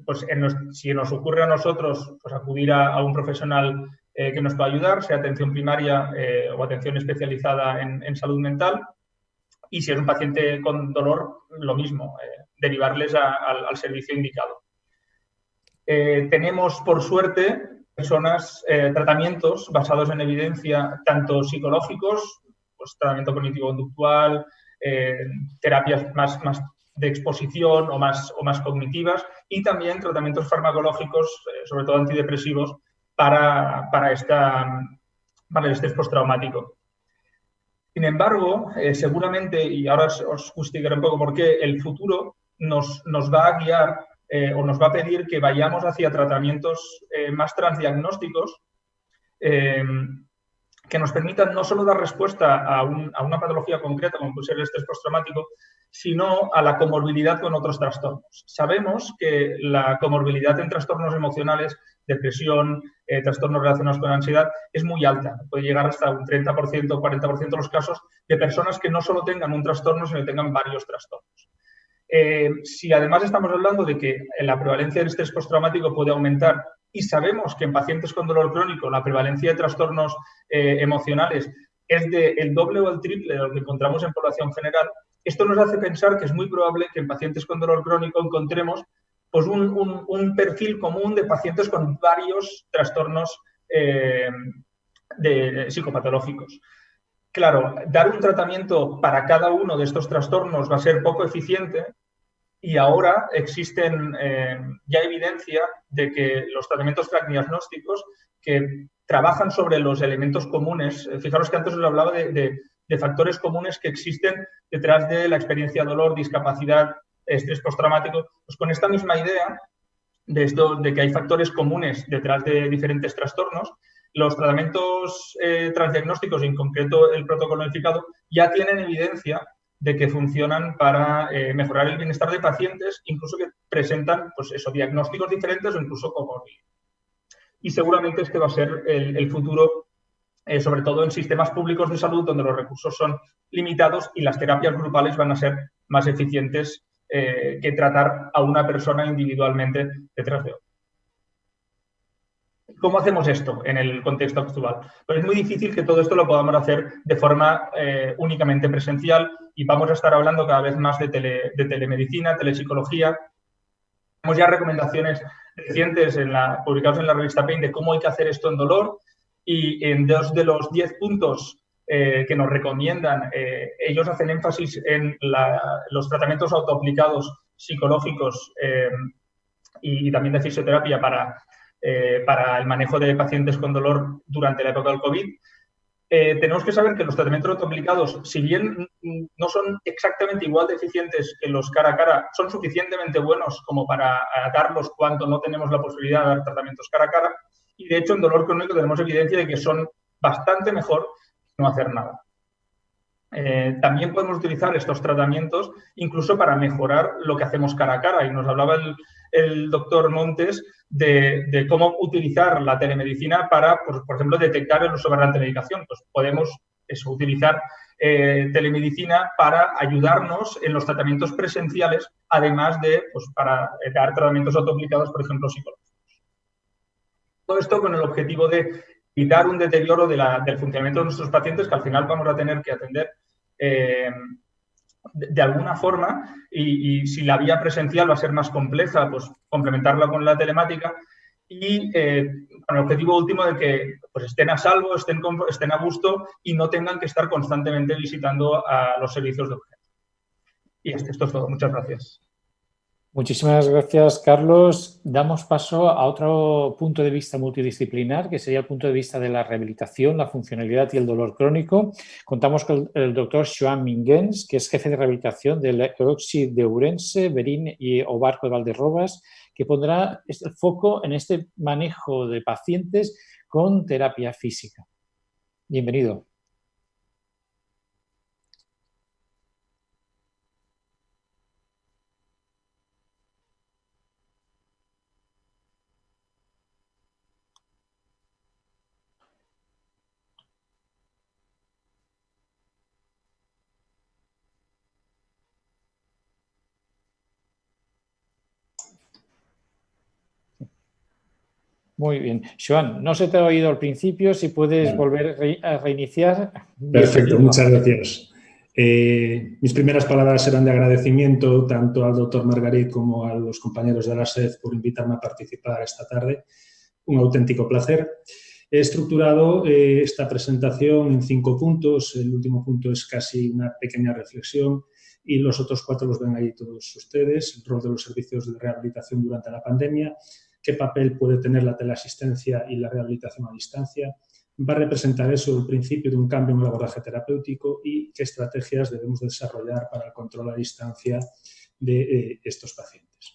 D: pues si nos ocurre a nosotros, pues acudir a un profesional que nos pueda ayudar, sea atención primaria o atención especializada en salud mental. Y si es un paciente con dolor, lo mismo, derivarles al servicio indicado. Tenemos, por suerte, tratamientos basados en evidencia, tanto psicológicos, pues tratamiento cognitivo-conductual, terapias más de exposición o más cognitivas, y también tratamientos farmacológicos, sobre todo antidepresivos, para el estrés postraumático. Sin embargo, seguramente, y ahora os justificaré un poco por qué, el futuro nos va a guiar o nos va a pedir que vayamos hacia tratamientos más transdiagnósticos que nos permitan no solo dar respuesta a una patología concreta, como puede ser el estrés postraumático, sino a la comorbilidad con otros trastornos. Sabemos que la comorbilidad en trastornos emocionales, depresión, trastornos relacionados con ansiedad, es muy alta. Puede llegar hasta un 30% o 40% de los casos de personas que no solo tengan un trastorno, sino que tengan varios trastornos. Si además estamos hablando de que la prevalencia del estrés postraumático puede aumentar y sabemos que en pacientes con dolor crónico la prevalencia de trastornos emocionales es del doble o el triple de lo que encontramos en población general, esto nos hace pensar que es muy probable que en pacientes con dolor crónico encontremos pues, un perfil común de pacientes con varios trastornos psicopatológicos. Claro, dar un tratamiento para cada uno de estos trastornos va a ser poco eficiente y ahora existen ya evidencia de que los tratamientos transdiagnósticos que trabajan sobre los elementos comunes, fijaros que antes os hablaba de factores comunes que existen detrás de la experiencia de dolor, discapacidad, estrés postraumático, pues con esta misma idea de que hay factores comunes detrás de diferentes trastornos, los tratamientos transdiagnósticos, en concreto el protocolo unificado, ya tienen evidencia de que funcionan para mejorar el bienestar de pacientes, incluso que presentan pues eso, diagnósticos diferentes o incluso comorbilidad. Y seguramente este va a ser el futuro, sobre todo en sistemas públicos de salud, donde los recursos son limitados y las terapias grupales van a ser más eficientes que tratar a una persona individualmente detrás de otra. ¿Cómo hacemos esto en el contexto actual? Pues es muy difícil que todo esto lo podamos hacer de forma únicamente presencial y vamos a estar hablando cada vez más de telemedicina, telepsicología. Tenemos ya recomendaciones recientes publicadas en la revista Pain de cómo hay que hacer esto en dolor y en 2 de los 10 puntos que nos recomiendan, ellos hacen énfasis en los tratamientos autoaplicados psicológicos y también de fisioterapia para el manejo de pacientes con dolor durante la época del COVID. Tenemos que saber que los tratamientos autoaplicados, si bien no son exactamente igual de eficientes que los cara a cara, son suficientemente buenos como para darlos cuando no tenemos la posibilidad de dar tratamientos cara a cara. Y de hecho, en dolor crónico tenemos evidencia de que son bastante mejor que no hacer nada. También podemos utilizar estos tratamientos incluso para mejorar lo que hacemos cara a cara. Y nos hablaba el doctor Montes de cómo utilizar la telemedicina para, pues, por ejemplo, detectar el uso aberrante de medicación. Pues podemos utilizar telemedicina para ayudarnos en los tratamientos presenciales, además de pues, para dar tratamientos autoaplicados, por ejemplo, psicológicos. Todo esto con el objetivo de evitar un deterioro del funcionamiento de nuestros pacientes que al final vamos a tener que atender de alguna forma y si la vía presencial va a ser más compleja, pues complementarla con la telemática y con el objetivo último de que pues, estén a salvo, estén a gusto y no tengan que estar constantemente visitando a los servicios de urgencia. Y esto es todo. Muchas gracias.
A: Muchísimas gracias, Carlos. Damos paso a otro punto de vista multidisciplinar, que sería el punto de vista de la rehabilitación, la funcionalidad y el dolor crónico. Contamos con el doctor Joan Minguens, que es jefe de rehabilitación del EOCSI de Ourense, Berín y Obarco de Valderrobas, que pondrá el foco en este manejo de pacientes con terapia física. Bienvenido. Muy bien. Joan, no se te ha oído al principio, si puedes volver a reiniciar.
E: Perfecto, muchas gracias. Mis primeras palabras serán de agradecimiento tanto al doctor Margarit como a los compañeros de la SED por invitarme a participar esta tarde. Un auténtico placer. He estructurado esta presentación en 5 puntos. El último punto es casi una pequeña reflexión y los otros 4 los ven ahí todos ustedes. El rol de los servicios de rehabilitación durante la pandemia, qué papel puede tener la teleasistencia y la rehabilitación a distancia, va a representar eso, el principio de un cambio en el abordaje terapéutico y qué estrategias debemos desarrollar para el control a distancia de estos pacientes.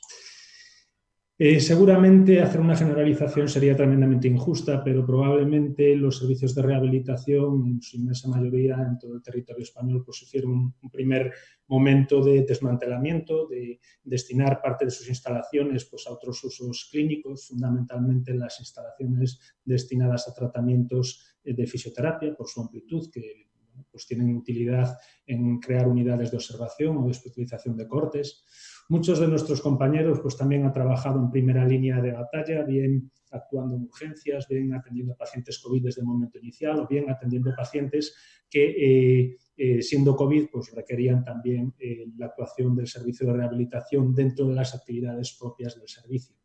E: Seguramente hacer una generalización sería tremendamente injusta, pero probablemente los servicios de rehabilitación, en su inmensa mayoría en todo el territorio español, pues sufrieron un primer momento de desmantelamiento, de destinar parte de sus instalaciones pues, a otros usos clínicos, fundamentalmente las instalaciones destinadas a tratamientos de fisioterapia por su amplitud, que pues, tienen utilidad en crear unidades de observación o de especialización de cortes. Muchos de nuestros compañeros pues, también han trabajado en primera línea de batalla, bien actuando en urgencias, bien atendiendo a pacientes COVID desde el momento inicial o bien atendiendo a pacientes que, siendo COVID, pues, requerían también la actuación del servicio de rehabilitación dentro de las actividades propias del servicio.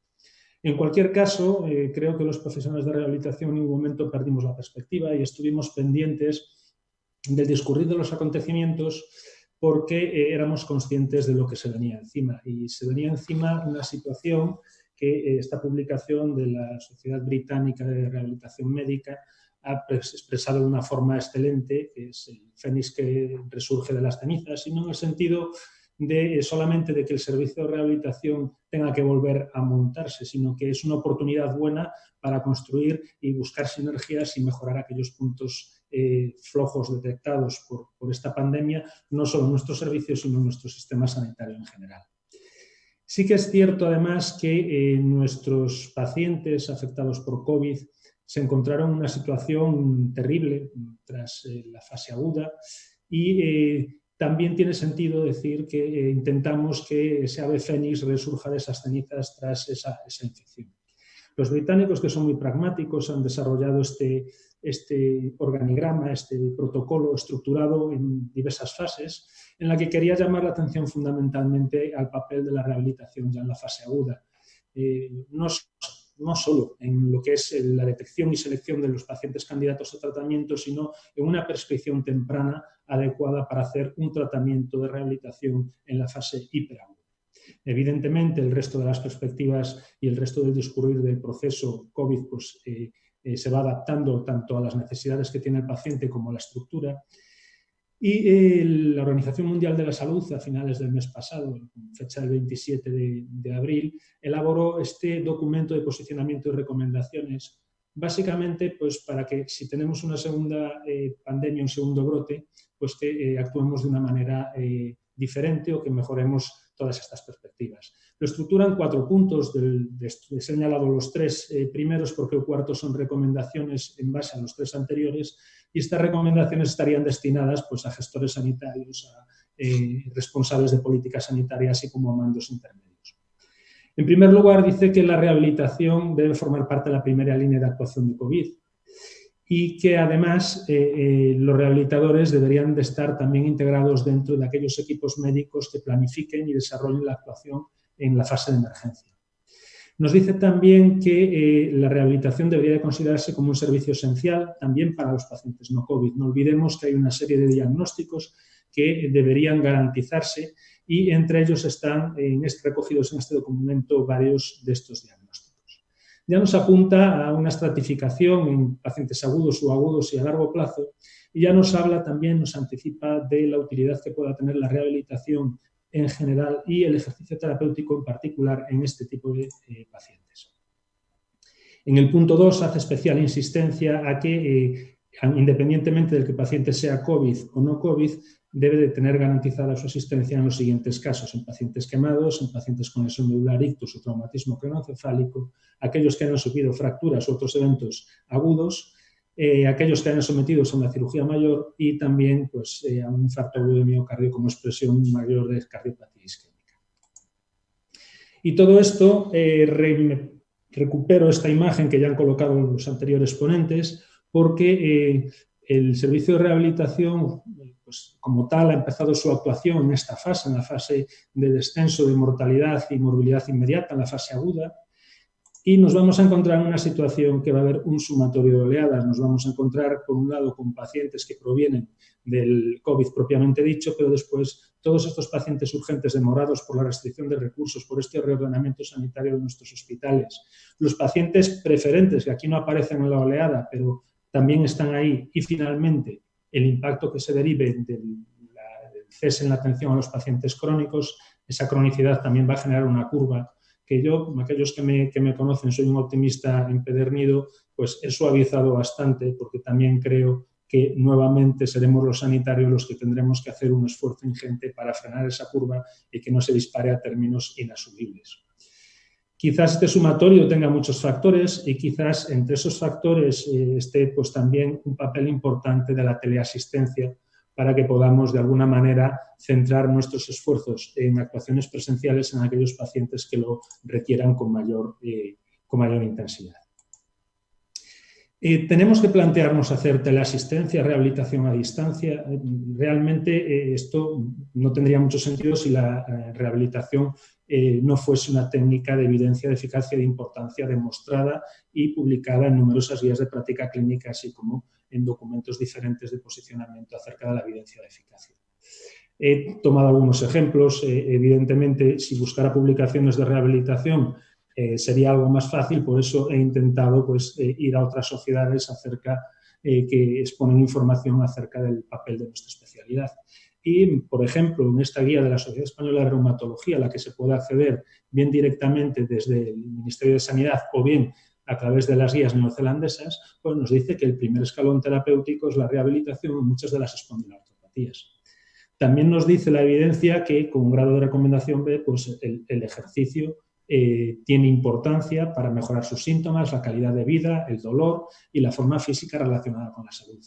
E: En cualquier caso, creo que los profesionales de rehabilitación en ningún momento perdimos la perspectiva y estuvimos pendientes del discurrir de los acontecimientos porque éramos conscientes de lo que se venía encima. Y se venía encima una situación que esta publicación de la Sociedad Británica de Rehabilitación Médica ha expresado de una forma excelente, que es el fénix que resurge de las cenizas, y no en el sentido de solamente de que el servicio de rehabilitación tenga que volver a montarse, sino que es una oportunidad buena para construir y buscar sinergias y mejorar aquellos puntos flojos detectados por esta pandemia, no solo en nuestros servicios, sino en nuestro sistema sanitario en general. Sí que es cierto, además, que nuestros pacientes afectados por COVID se encontraron en una situación terrible tras la fase aguda y también tiene sentido decir que intentamos que ese ave fénix resurja de esas cenizas tras esa infección. Los británicos, que son muy pragmáticos, han desarrollado este organigrama, este protocolo estructurado en diversas fases, en la que quería llamar la atención fundamentalmente al papel de la rehabilitación ya en la fase aguda. No solo en lo que es la detección y selección de los pacientes candidatos a tratamiento, sino en una prescripción temprana adecuada para hacer un tratamiento de rehabilitación en la fase hiperaguda. Evidentemente, el resto de las perspectivas y el resto del discurrir del proceso COVID pues, se va adaptando tanto a las necesidades que tiene el paciente como a la estructura. Y la Organización Mundial de la Salud, a finales del mes pasado, fecha del 27 de abril, elaboró este documento de posicionamiento y recomendaciones, básicamente pues, para que si tenemos una segunda pandemia, un segundo brote, pues que actuemos de una manera diferente o que mejoremos todas estas perspectivas. Lo estructuran en 4 puntos, he señalado los 3 primeros porque el cuarto son recomendaciones en base a los 3 anteriores y estas recomendaciones estarían destinadas pues, a gestores sanitarios, a responsables de política sanitaria, así como a mandos intermedios. En primer lugar, dice que la rehabilitación debe formar parte de la primera línea de actuación de COVID y que además los rehabilitadores deberían de estar también integrados dentro de aquellos equipos médicos que planifiquen y desarrollen la actuación en la fase de emergencia. Nos dice también que la rehabilitación debería de considerarse como un servicio esencial también para los pacientes no COVID. No olvidemos que hay una serie de diagnósticos que deberían garantizarse y entre ellos están recogidos en este documento varios de estos diagnósticos. Ya nos apunta a una estratificación en pacientes agudos, subagudos y a largo plazo y ya nos habla también, nos anticipa de la utilidad que pueda tener la rehabilitación en general y el ejercicio terapéutico en particular en este tipo de pacientes. En el punto 2 hace especial insistencia a que, independientemente del que el paciente sea COVID o no COVID, debe de tener garantizada su asistencia en los siguientes casos, en pacientes quemados, en pacientes con lesión medular ictus o traumatismo craneoencefálico, aquellos que hayan sufrido fracturas u otros eventos agudos, aquellos que hayan sometidos a una cirugía mayor y también pues, a un infarto agudo de miocardio como expresión mayor de cardiopatía isquémica. Y todo esto, recupero esta imagen que ya han colocado los anteriores ponentes, porque el servicio de rehabilitación, pues, como tal, ha empezado su actuación en esta fase, en la fase de descenso de mortalidad y morbilidad inmediata, en la fase aguda, y nos vamos a encontrar en una situación que va a haber un sumatorio de oleadas. Nos vamos a encontrar, por un lado, con pacientes que provienen del COVID propiamente dicho, pero después todos estos pacientes urgentes demorados por la restricción de recursos, por este reordenamiento sanitario de nuestros hospitales. Los pacientes preferentes, que aquí no aparecen en la oleada, pero también están ahí. Y finalmente, el impacto que se derive del cese en la atención a los pacientes crónicos, esa cronicidad también va a generar una curva que yo, aquellos que me conocen, soy un optimista empedernido, pues he suavizado bastante, porque también creo que nuevamente seremos los sanitarios los que tendremos que hacer un esfuerzo ingente para frenar esa curva y que no se dispare a términos inasumibles. Quizás este sumatorio tenga muchos factores y quizás entre esos factores esté pues también un papel importante de la teleasistencia para que podamos de alguna manera centrar nuestros esfuerzos en actuaciones presenciales en aquellos pacientes que lo requieran con mayor intensidad. Tenemos que plantearnos hacer teleasistencia, rehabilitación a distancia. Realmente esto no tendría mucho sentido si la rehabilitación no fuese una técnica de evidencia de eficacia de importancia demostrada y publicada en numerosas guías de práctica clínica, así como en documentos diferentes de posicionamiento acerca de la evidencia de eficacia. He tomado algunos ejemplos. Evidentemente, si buscara publicaciones de rehabilitación sería algo más fácil, por eso he intentado pues, ir a otras sociedades que exponen información acerca del papel de nuestra especialidad. Y, por ejemplo, en esta guía de la Sociedad Española de Reumatología, a la que se puede acceder bien directamente desde el Ministerio de Sanidad o bien a través de las guías neozelandesas, pues nos dice que el primer escalón terapéutico es la rehabilitación en muchas de las espondiloartropatías. También nos dice la evidencia que con un grado de recomendación B, pues el ejercicio tiene importancia para mejorar sus síntomas, la calidad de vida, el dolor y la forma física relacionada con la salud.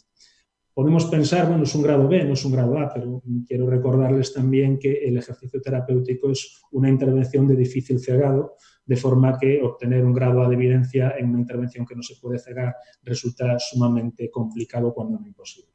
E: Podemos pensar, bueno, es un grado B, no es un grado A, pero quiero recordarles también que el ejercicio terapéutico es una intervención de difícil cegado, de forma que obtener un grado A de evidencia en una intervención que no se puede cegar resulta sumamente complicado, cuando no imposible.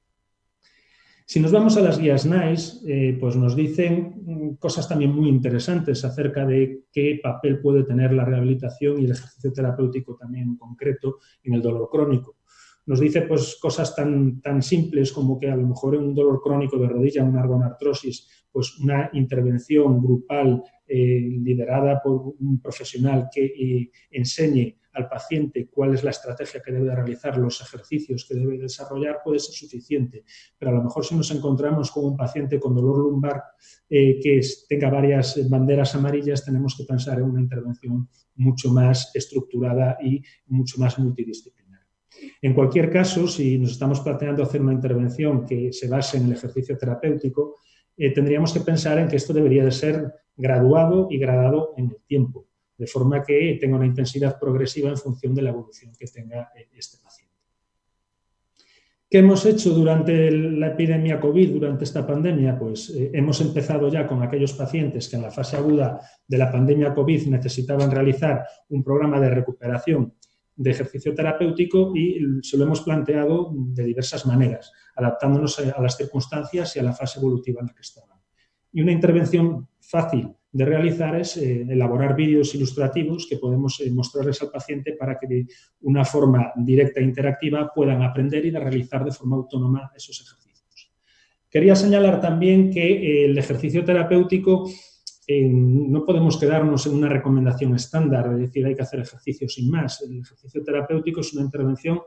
E: Si nos vamos a las guías NICE, pues nos dicen cosas también muy interesantes acerca de qué papel puede tener la rehabilitación y el ejercicio terapéutico también en concreto en el dolor crónico. Nos dice pues, cosas tan simples como que a lo mejor en un dolor crónico de rodilla, una argonartrosis, pues una intervención grupal liderada por un profesional que enseñe al paciente cuál es la estrategia que debe realizar, los ejercicios que debe desarrollar, puede ser suficiente. Pero a lo mejor si nos encontramos con un paciente con dolor lumbar que tenga varias banderas amarillas, tenemos que pensar en una intervención mucho más estructurada y mucho más multidisciplinar. En cualquier caso, si nos estamos planteando hacer una intervención que se base en el ejercicio terapéutico, tendríamos que pensar en que esto debería de ser graduado y gradado en el tiempo, de forma que tenga una intensidad progresiva en función de la evolución que tenga este paciente. ¿Qué hemos hecho durante la epidemia COVID, durante esta pandemia? Pues hemos empezado ya con aquellos pacientes que en la fase aguda de la pandemia COVID necesitaban realizar un programa de recuperación de ejercicio terapéutico y se lo hemos planteado de diversas maneras, adaptándonos a las circunstancias y a la fase evolutiva en la que estaban. Y una intervención fácil de realizar es elaborar vídeos ilustrativos que podemos mostrarles al paciente para que de una forma directa e interactiva puedan aprender y realizar de forma autónoma esos ejercicios. Quería señalar también que el ejercicio terapéutico no podemos quedarnos en una recomendación estándar, es decir, hay que hacer ejercicio sin más. El ejercicio terapéutico es una intervención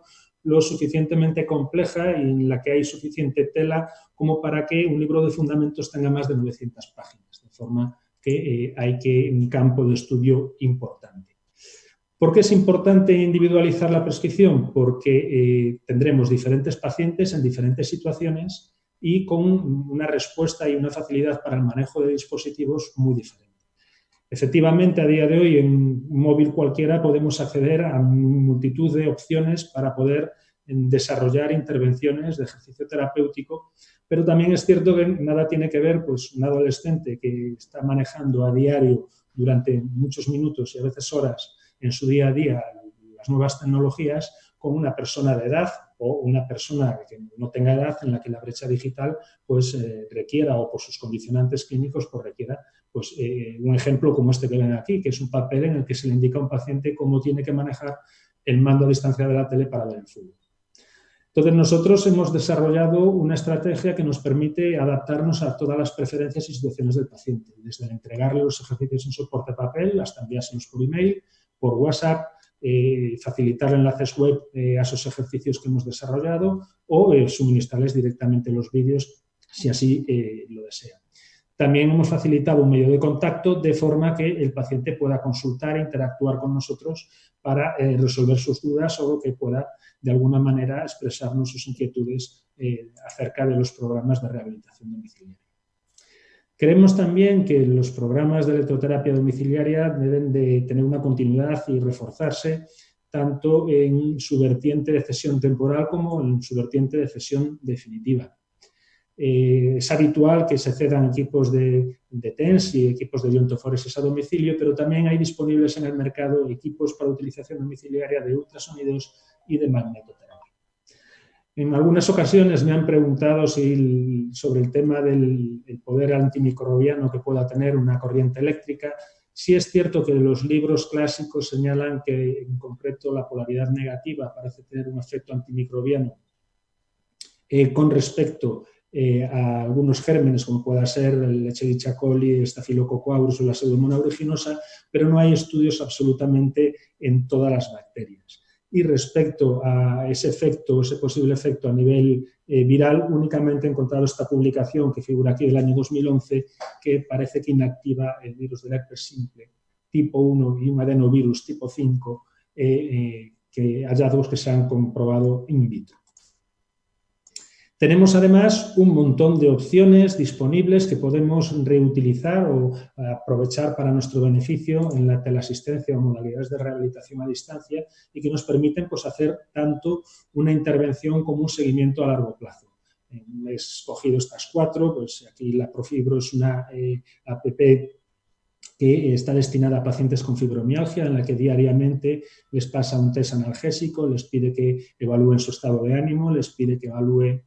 E: lo suficientemente compleja y en la que hay suficiente tela como para que un libro de fundamentos tenga más de 900 páginas, de forma que hay un campo de estudio importante. ¿Por qué es importante individualizar la prescripción? Porque tendremos diferentes pacientes en diferentes situaciones y con una respuesta y una facilidad para el manejo de dispositivos muy diferente. Efectivamente, a día de hoy, en un móvil cualquiera podemos acceder a multitud de opciones para poder desarrollar intervenciones de ejercicio terapéutico, pero también es cierto que nada tiene que ver pues, un adolescente que está manejando a diario durante muchos minutos y a veces horas en su día a día las nuevas tecnologías con una persona de edad o una persona que no tenga edad en la que la brecha digital pues, requiera, o por sus condicionantes clínicos, pues requiera pues, un ejemplo como este que ven aquí, que es un papel en el que se le indica a un paciente cómo tiene que manejar el mando a distancia de la tele para ver el fútbol. Entonces, nosotros hemos desarrollado una estrategia que nos permite adaptarnos a todas las preferencias y situaciones del paciente, desde entregarle los ejercicios en soporte papel hasta enviárselos por email, por WhatsApp, facilitar enlaces web a esos ejercicios que hemos desarrollado o suministrarles directamente los vídeos si así lo desean. También hemos facilitado un medio de contacto de forma que el paciente pueda consultar e interactuar con nosotros para resolver sus dudas o que pueda de alguna manera expresarnos sus inquietudes acerca de los programas de rehabilitación domiciliaria. Creemos también que los programas de electroterapia domiciliaria deben de tener una continuidad y reforzarse tanto en su vertiente de cesión temporal como en su vertiente de cesión definitiva. Es habitual que se cedan equipos de TENS y equipos de iontoforesis a domicilio, pero también hay disponibles en el mercado equipos para utilización domiciliaria de ultrasonidos y de magnetoterapia. En algunas ocasiones me han preguntado sobre el tema del poder antimicrobiano que pueda tener una corriente eléctrica. Sí es cierto que los libros clásicos señalan que en concreto la polaridad negativa parece tener un efecto antimicrobiano con respecto a algunos gérmenes, como pueda ser el Escherichia coli, el Staphylococcus aureus o la Pseudomonas aeruginosa, pero no hay estudios absolutamente en todas las bacterias. Y respecto a ese efecto, ese posible efecto a nivel viral, únicamente he encontrado esta publicación que figura aquí del año 2011, que parece que inactiva el virus del herpes simple tipo 1 y un adenovirus tipo 5, que hallazgos que se han comprobado in vitro. Tenemos además un montón de opciones disponibles que podemos reutilizar o aprovechar para nuestro beneficio en la teleasistencia o modalidades de rehabilitación a distancia y que nos permiten pues, hacer tanto una intervención como un seguimiento a largo plazo. He escogido estas 4, pues aquí la Profibro es una app que está destinada a pacientes con fibromialgia, en la que diariamente les pasa un test analgésico, les pide que evalúen su estado de ánimo, les pide que evalúe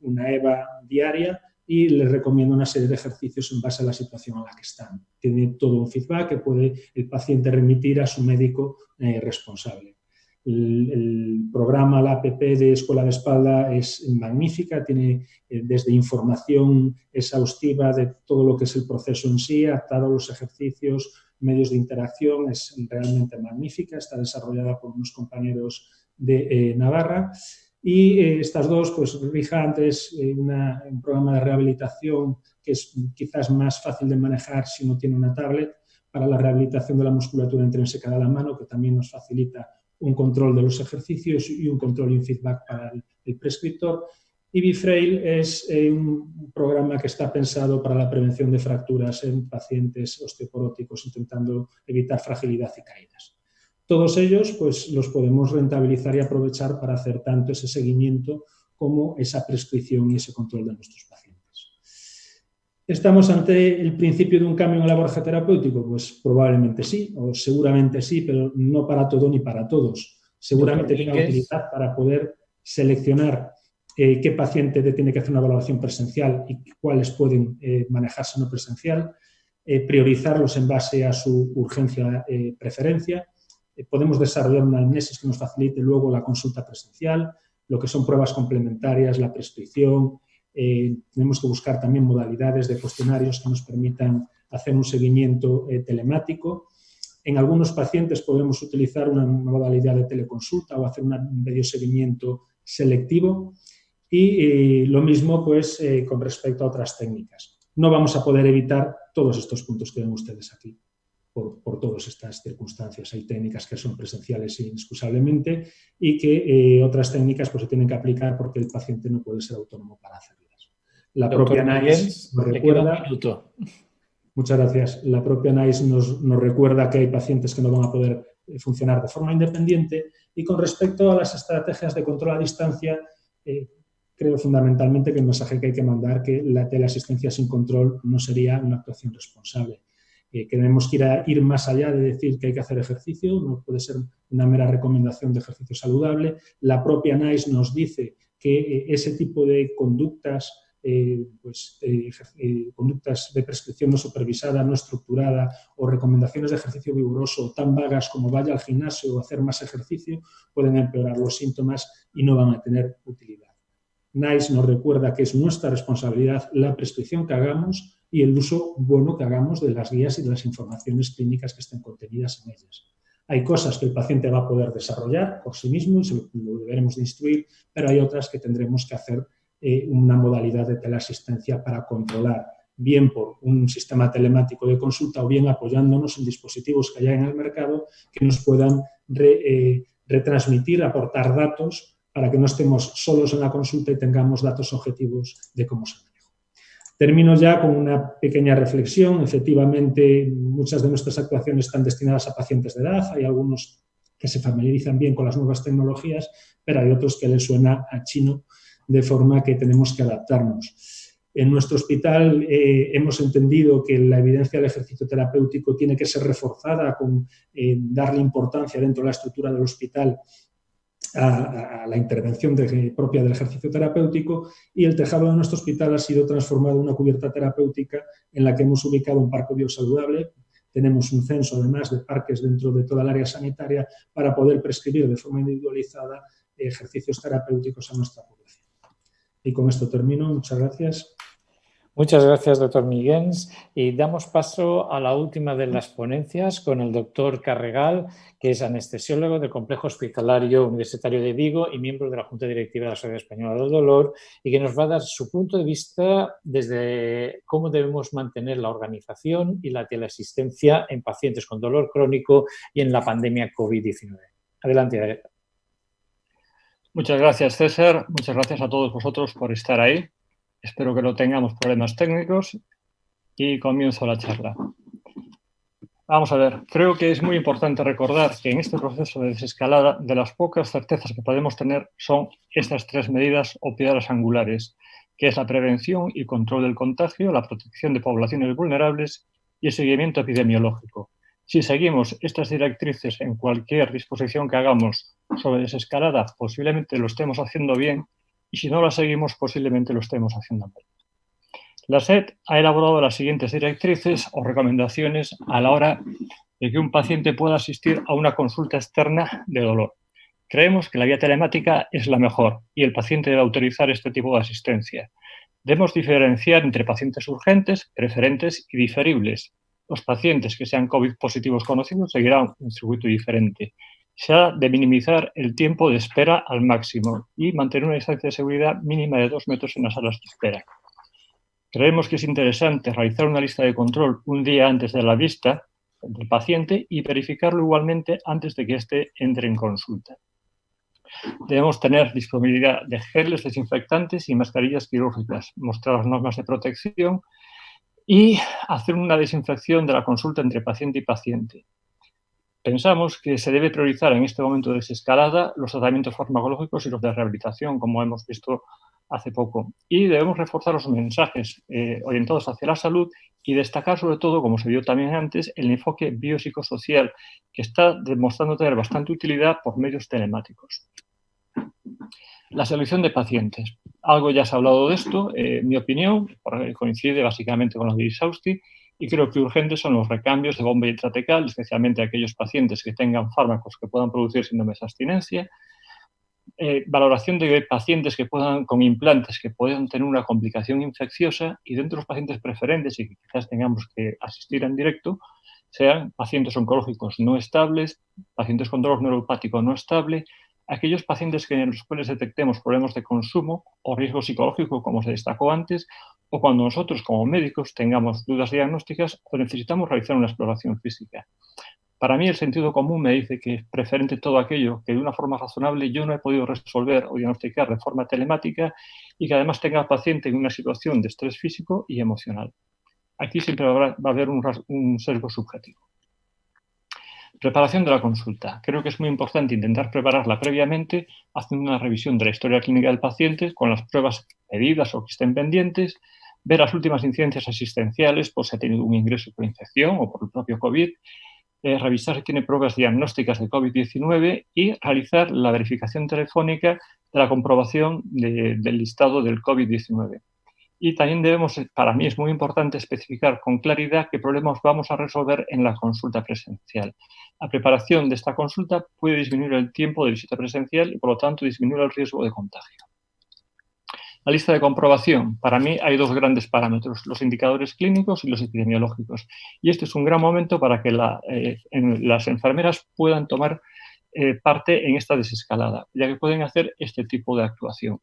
E: una EVA diaria y les recomiendo una serie de ejercicios en base a la situación en la que están. Tiene todo un feedback que puede el paciente remitir a su médico responsable. El programa, la app de Escuela de Espalda es magnífica, tiene desde información exhaustiva de todo lo que es el proceso en sí, adaptado a los ejercicios, medios de interacción, es realmente magnífica, está desarrollada por unos compañeros de Navarra. Y estas dos, pues Rehand es un programa de rehabilitación que es quizás más fácil de manejar si no tiene una tablet, para la rehabilitación de la musculatura intrínseca de la mano, que también nos facilita un control de los ejercicios y un control y un feedback para el prescriptor. Y Bifrail es un programa que está pensado para la prevención de fracturas en pacientes osteoporóticos, intentando evitar fragilidad y caídas. Todos ellos pues, los podemos rentabilizar y aprovechar para hacer tanto ese seguimiento como esa prescripción y ese control de nuestros pacientes. ¿Estamos ante el principio de un cambio en el abordaje terapéutico? Pues probablemente sí, o seguramente sí, pero no para todo ni para todos. Seguramente tenga utilidad para poder seleccionar qué paciente tiene que hacer una valoración presencial y cuáles pueden manejarse no presencial, priorizarlos en base a su urgencia preferencia. Podemos desarrollar una anamnesis que nos facilite luego la consulta presencial, lo que son pruebas complementarias, la prescripción. Tenemos que buscar también modalidades de cuestionarios que nos permitan hacer un seguimiento telemático. En algunos pacientes podemos utilizar una modalidad de teleconsulta o hacer un medio seguimiento selectivo. Y lo mismo pues, con respecto a otras técnicas. No vamos a poder evitar todos estos puntos que ven ustedes aquí. Por todas estas circunstancias. Hay técnicas que son presenciales inexcusablemente y que otras técnicas pues, se tienen que aplicar porque el paciente no puede ser autónomo para hacerlas. La propia NICE nos recuerda... Muchas gracias. La propia NICE nos recuerda que hay pacientes que no van a poder funcionar de forma independiente y con respecto a las estrategias de control a distancia, creo fundamentalmente que el mensaje que hay que mandar que la teleasistencia sin control no sería una actuación responsable. Tenemos que ir más allá de decir que hay que hacer ejercicio, no puede ser una mera recomendación de ejercicio saludable. La propia NICE nos dice que ese tipo de conductas, conductas de prescripción no supervisada, no estructurada o recomendaciones de ejercicio vigoroso tan vagas como vaya al gimnasio o hacer más ejercicio, pueden empeorar los síntomas y no van a tener utilidad. NICE nos recuerda que es nuestra responsabilidad la prescripción que hagamos y el uso bueno que hagamos de las guías y de las informaciones clínicas que estén contenidas en ellas. Hay cosas que el paciente va a poder desarrollar por sí mismo y lo deberemos de instruir, pero hay otras que tendremos que hacer una modalidad de teleasistencia para controlar, bien por un sistema telemático de consulta o bien apoyándonos en dispositivos que haya en el mercado que nos puedan retransmitir, aportar datos para que no estemos solos en la consulta y tengamos datos objetivos de cómo se maneja. Termino ya con una pequeña reflexión. Efectivamente, muchas de nuestras actuaciones están destinadas a pacientes de edad. Hay algunos que se familiarizan bien con las nuevas tecnologías, pero hay otros que les suena a chino, de forma que tenemos que adaptarnos. En nuestro hospital hemos entendido que la evidencia del ejercicio terapéutico tiene que ser reforzada con darle importancia dentro de la estructura del hospital a la intervención propia del ejercicio terapéutico, y el tejado de nuestro hospital ha sido transformado en una cubierta terapéutica en la que hemos ubicado un parque biosaludable. Tenemos un censo, además, de parques dentro de toda el área sanitaria para poder prescribir de forma individualizada ejercicios terapéuticos a nuestra población. Y con esto termino. Muchas gracias.
A: Muchas gracias, doctor Miguens. Y damos paso a la última de las ponencias con el doctor Carregal, que es anestesiólogo del Complejo Hospitalario Universitario de Vigo y miembro de la Junta Directiva de la Sociedad Española del Dolor, y que nos va a dar su punto de vista desde cómo debemos mantener la organización y la teleasistencia en pacientes con dolor crónico y en la pandemia COVID-19. Adelante.
F: Muchas gracias, César. Muchas gracias a todos vosotros por estar ahí. Espero que no tengamos problemas técnicos y comienzo la charla. Vamos a ver, creo que es muy importante recordar que en este proceso de desescalada, de las pocas certezas que podemos tener son estas tres medidas o piedras angulares, que es la prevención y control del contagio, la protección de poblaciones vulnerables y el seguimiento epidemiológico. Si seguimos estas directrices en cualquier disposición que hagamos sobre desescalada, posiblemente lo estemos haciendo bien, y si no las seguimos, posiblemente lo estemos haciendo mal. La SED ha elaborado las siguientes directrices o recomendaciones a la hora de que un paciente pueda asistir a una consulta externa de dolor. Creemos que la vía telemática es la mejor y el paciente debe autorizar este tipo de asistencia. Debemos diferenciar entre pacientes urgentes, preferentes y diferibles. Los pacientes que sean COVID positivos conocidos seguirán un circuito diferente. Se ha de minimizar el tiempo de espera al máximo y mantener una distancia de seguridad mínima de 2 metros en las salas de espera. Creemos que es interesante realizar una lista de control un día antes de la vista del paciente y verificarlo igualmente antes de que éste entre en consulta. Debemos tener disponibilidad de geles desinfectantes y mascarillas quirúrgicas, mostrar las normas de protección y hacer una desinfección de la consulta entre paciente y paciente. Pensamos que se debe priorizar en este momento de desescalada los tratamientos farmacológicos y los de rehabilitación, como hemos visto hace poco. Y debemos reforzar los mensajes orientados hacia la salud y destacar sobre todo, como se vio también antes, el enfoque biopsicosocial, que está demostrando tener bastante utilidad por medios telemáticos. La selección de pacientes. Algo ya se ha hablado de esto. Mi opinión coincide básicamente con la de Isausti, y creo que urgentes son los recambios de bomba intratecal, especialmente aquellos pacientes que tengan fármacos que puedan producir síndromes de abstinencia. Valoración de pacientes que puedan, con implantes que puedan tener una complicación infecciosa, y dentro de los pacientes preferentes y que quizás tengamos que asistir en directo, sean pacientes oncológicos no estables, pacientes con dolor neuropático no estable, aquellos pacientes en los cuales detectemos problemas de consumo o riesgo psicológico, como se destacó antes, o cuando nosotros como médicos tengamos dudas diagnósticas o necesitamos realizar una exploración física. Para mí el sentido común me dice que es preferente todo aquello que de una forma razonable yo no he podido resolver o diagnosticar de forma telemática y que además tenga al paciente en una situación de estrés físico y emocional. Aquí siempre va a haber un sesgo subjetivo. Preparación de la consulta. Creo que es muy importante intentar prepararla previamente haciendo una revisión de la historia clínica del paciente con las pruebas pedidas o que estén pendientes, ver las últimas incidencias asistenciales por si ha tenido un ingreso por infección o por el propio COVID, revisar si tiene pruebas diagnósticas de COVID-19 y realizar la verificación telefónica de la comprobación del listado del COVID-19. Y también debemos, para mí es muy importante especificar con claridad qué problemas vamos a resolver en la consulta presencial. La preparación de esta consulta puede disminuir el tiempo de visita presencial y, por lo tanto, disminuir el riesgo de contagio. La lista de comprobación, para mí hay dos grandes parámetros, los indicadores clínicos y los epidemiológicos. Y este es un gran momento para que las enfermeras puedan tomar parte en esta desescalada, ya que pueden hacer este tipo de actuación.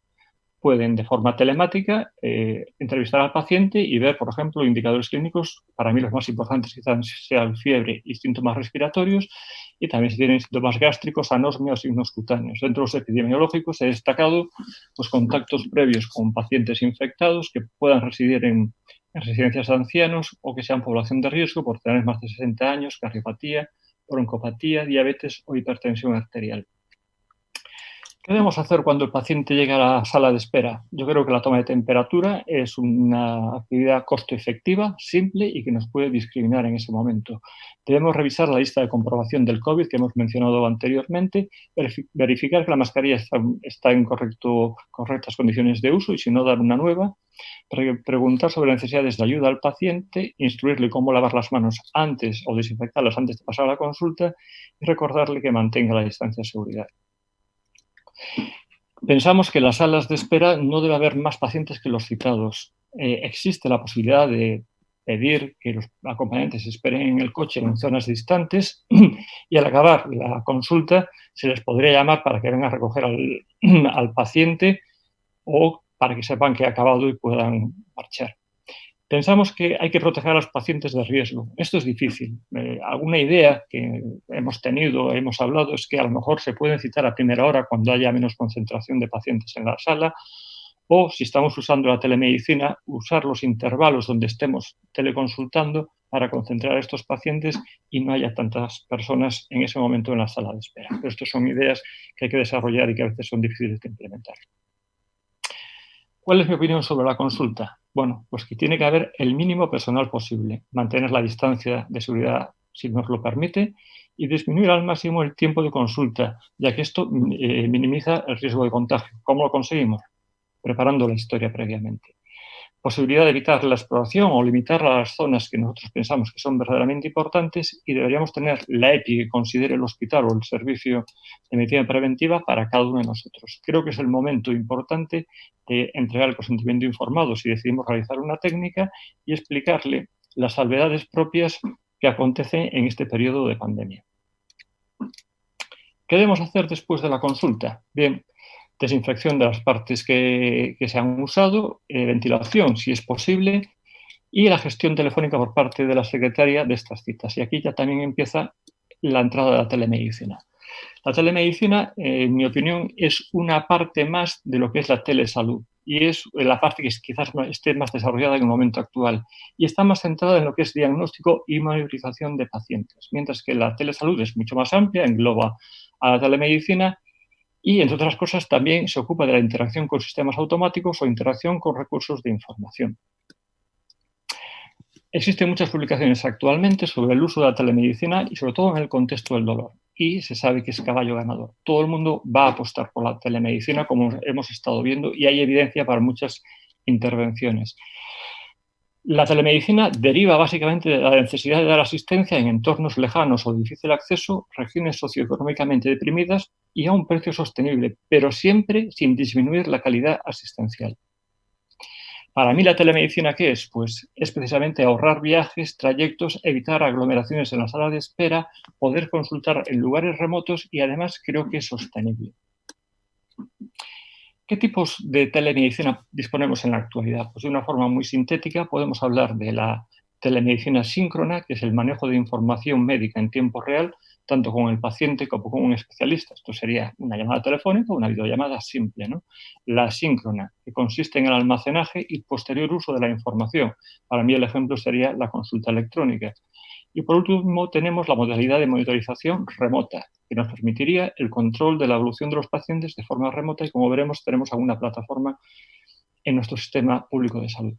F: Pueden, de forma telemática, entrevistar al paciente y ver, por ejemplo, indicadores clínicos. Para mí los más importantes quizás sean fiebre y síntomas respiratorios, y también si tienen síntomas gástricos, anosmia o signos cutáneos. Dentro de los epidemiológicos he destacado pues, contactos previos con pacientes infectados que puedan residir en residencias de ancianos o que sean población de riesgo por tener más de 60 años, cardiopatía, broncopatía, diabetes o hipertensión arterial. ¿Qué debemos hacer cuando el paciente llega a la sala de espera? Yo creo que la toma de temperatura es una actividad costo efectiva, simple y que nos puede discriminar en ese momento. Debemos revisar la lista de comprobación del COVID que hemos mencionado anteriormente, verificar que la mascarilla está en correctas condiciones de uso y si no, dar una nueva, preguntar sobre necesidades de ayuda al paciente, instruirle cómo lavar las manos antes o desinfectarlas antes de pasar a la consulta y recordarle que mantenga la distancia de seguridad. Pensamos que en las salas de espera no debe haber más pacientes que los citados. Existe la posibilidad de pedir que los acompañantes esperen en el coche en zonas distantes y al acabar la consulta se les podría llamar para que vengan a recoger al paciente o para que sepan que ha acabado y puedan marchar. Pensamos que hay que proteger a los pacientes de riesgo. Esto es difícil. Alguna idea que hemos tenido, hemos hablado, es que a lo mejor se pueden citar a primera hora cuando haya menos concentración de pacientes en la sala, o si estamos usando la telemedicina, usar los intervalos donde estemos teleconsultando para concentrar a estos pacientes y no haya tantas personas en ese momento en la sala de espera. Pero estas son ideas que hay que desarrollar y que a veces son difíciles de implementar. ¿Cuál es mi opinión sobre la consulta? Bueno, pues que tiene que haber el mínimo personal posible, mantener la distancia de seguridad si nos lo permite y disminuir al máximo el tiempo de consulta, ya que esto minimiza el riesgo de contagio. ¿Cómo lo conseguimos? Preparando la historia previamente. Posibilidad de evitar la exploración o limitar las zonas que nosotros pensamos que son verdaderamente importantes y deberíamos tener la EPI que considere el hospital o el servicio de medicina preventiva para cada uno de nosotros. Creo que es el momento importante de entregar el consentimiento informado si decidimos realizar una técnica y explicarle las salvedades propias que acontecen en este periodo de pandemia. ¿Qué debemos hacer después de la consulta? Bien, desinfección de las partes que se han usado, ventilación si es posible y la gestión telefónica por parte de la secretaria de estas citas. Y aquí ya también empieza la entrada de la telemedicina. La telemedicina, en mi opinión, es una parte más de lo que es la telesalud y es la parte que quizás esté más desarrollada en el momento actual y está más centrada en lo que es diagnóstico y monitorización de pacientes, mientras que la telesalud es mucho más amplia, engloba a la telemedicina y, entre otras cosas, también se ocupa de la interacción con sistemas automáticos o interacción con recursos de información. Existen muchas publicaciones actualmente sobre el uso de la telemedicina y sobre todo en el contexto del dolor. Y se sabe que es caballo ganador. Todo el mundo va a apostar por la telemedicina, como hemos estado viendo, y hay evidencia para muchas intervenciones. La telemedicina deriva básicamente de la necesidad de dar asistencia en entornos lejanos o de difícil acceso, regiones socioeconómicamente deprimidas y a un precio sostenible, pero siempre sin disminuir la calidad asistencial. Para mí, ¿la telemedicina qué es? Pues es precisamente ahorrar viajes, trayectos, evitar aglomeraciones en la sala de espera, poder consultar en lugares remotos y además creo que es sostenible. ¿Qué tipos de telemedicina disponemos en la actualidad? Pues de una forma muy sintética podemos hablar de la telemedicina síncrona, que es el manejo de información médica en tiempo real, tanto con el paciente como con un especialista. Esto sería una llamada telefónica o una videollamada simple, ¿no? La síncrona, que consiste en el almacenaje y posterior uso de la información. Para mí el ejemplo sería la consulta electrónica. Y por último tenemos la modalidad de monitorización remota, que nos permitiría el control de la evolución de los pacientes de forma remota y, como veremos, tenemos alguna plataforma en nuestro sistema público de salud.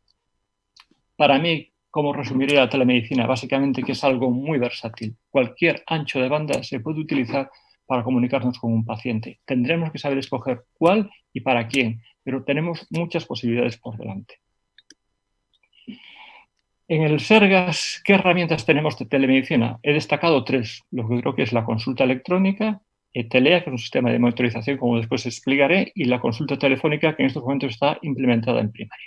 F: Para mí, ¿cómo resumiría la telemedicina? Básicamente que es algo muy versátil. Cualquier ancho de banda se puede utilizar para comunicarnos con un paciente. Tendremos que saber escoger cuál y para quién, pero tenemos muchas posibilidades por delante. En el Sergas, ¿qué herramientas tenemos de telemedicina? He destacado tres, lo que creo que es la consulta electrónica, Telea, que es un sistema de monitorización, como después explicaré, y la consulta telefónica, que en estos momentos está implementada en primaria.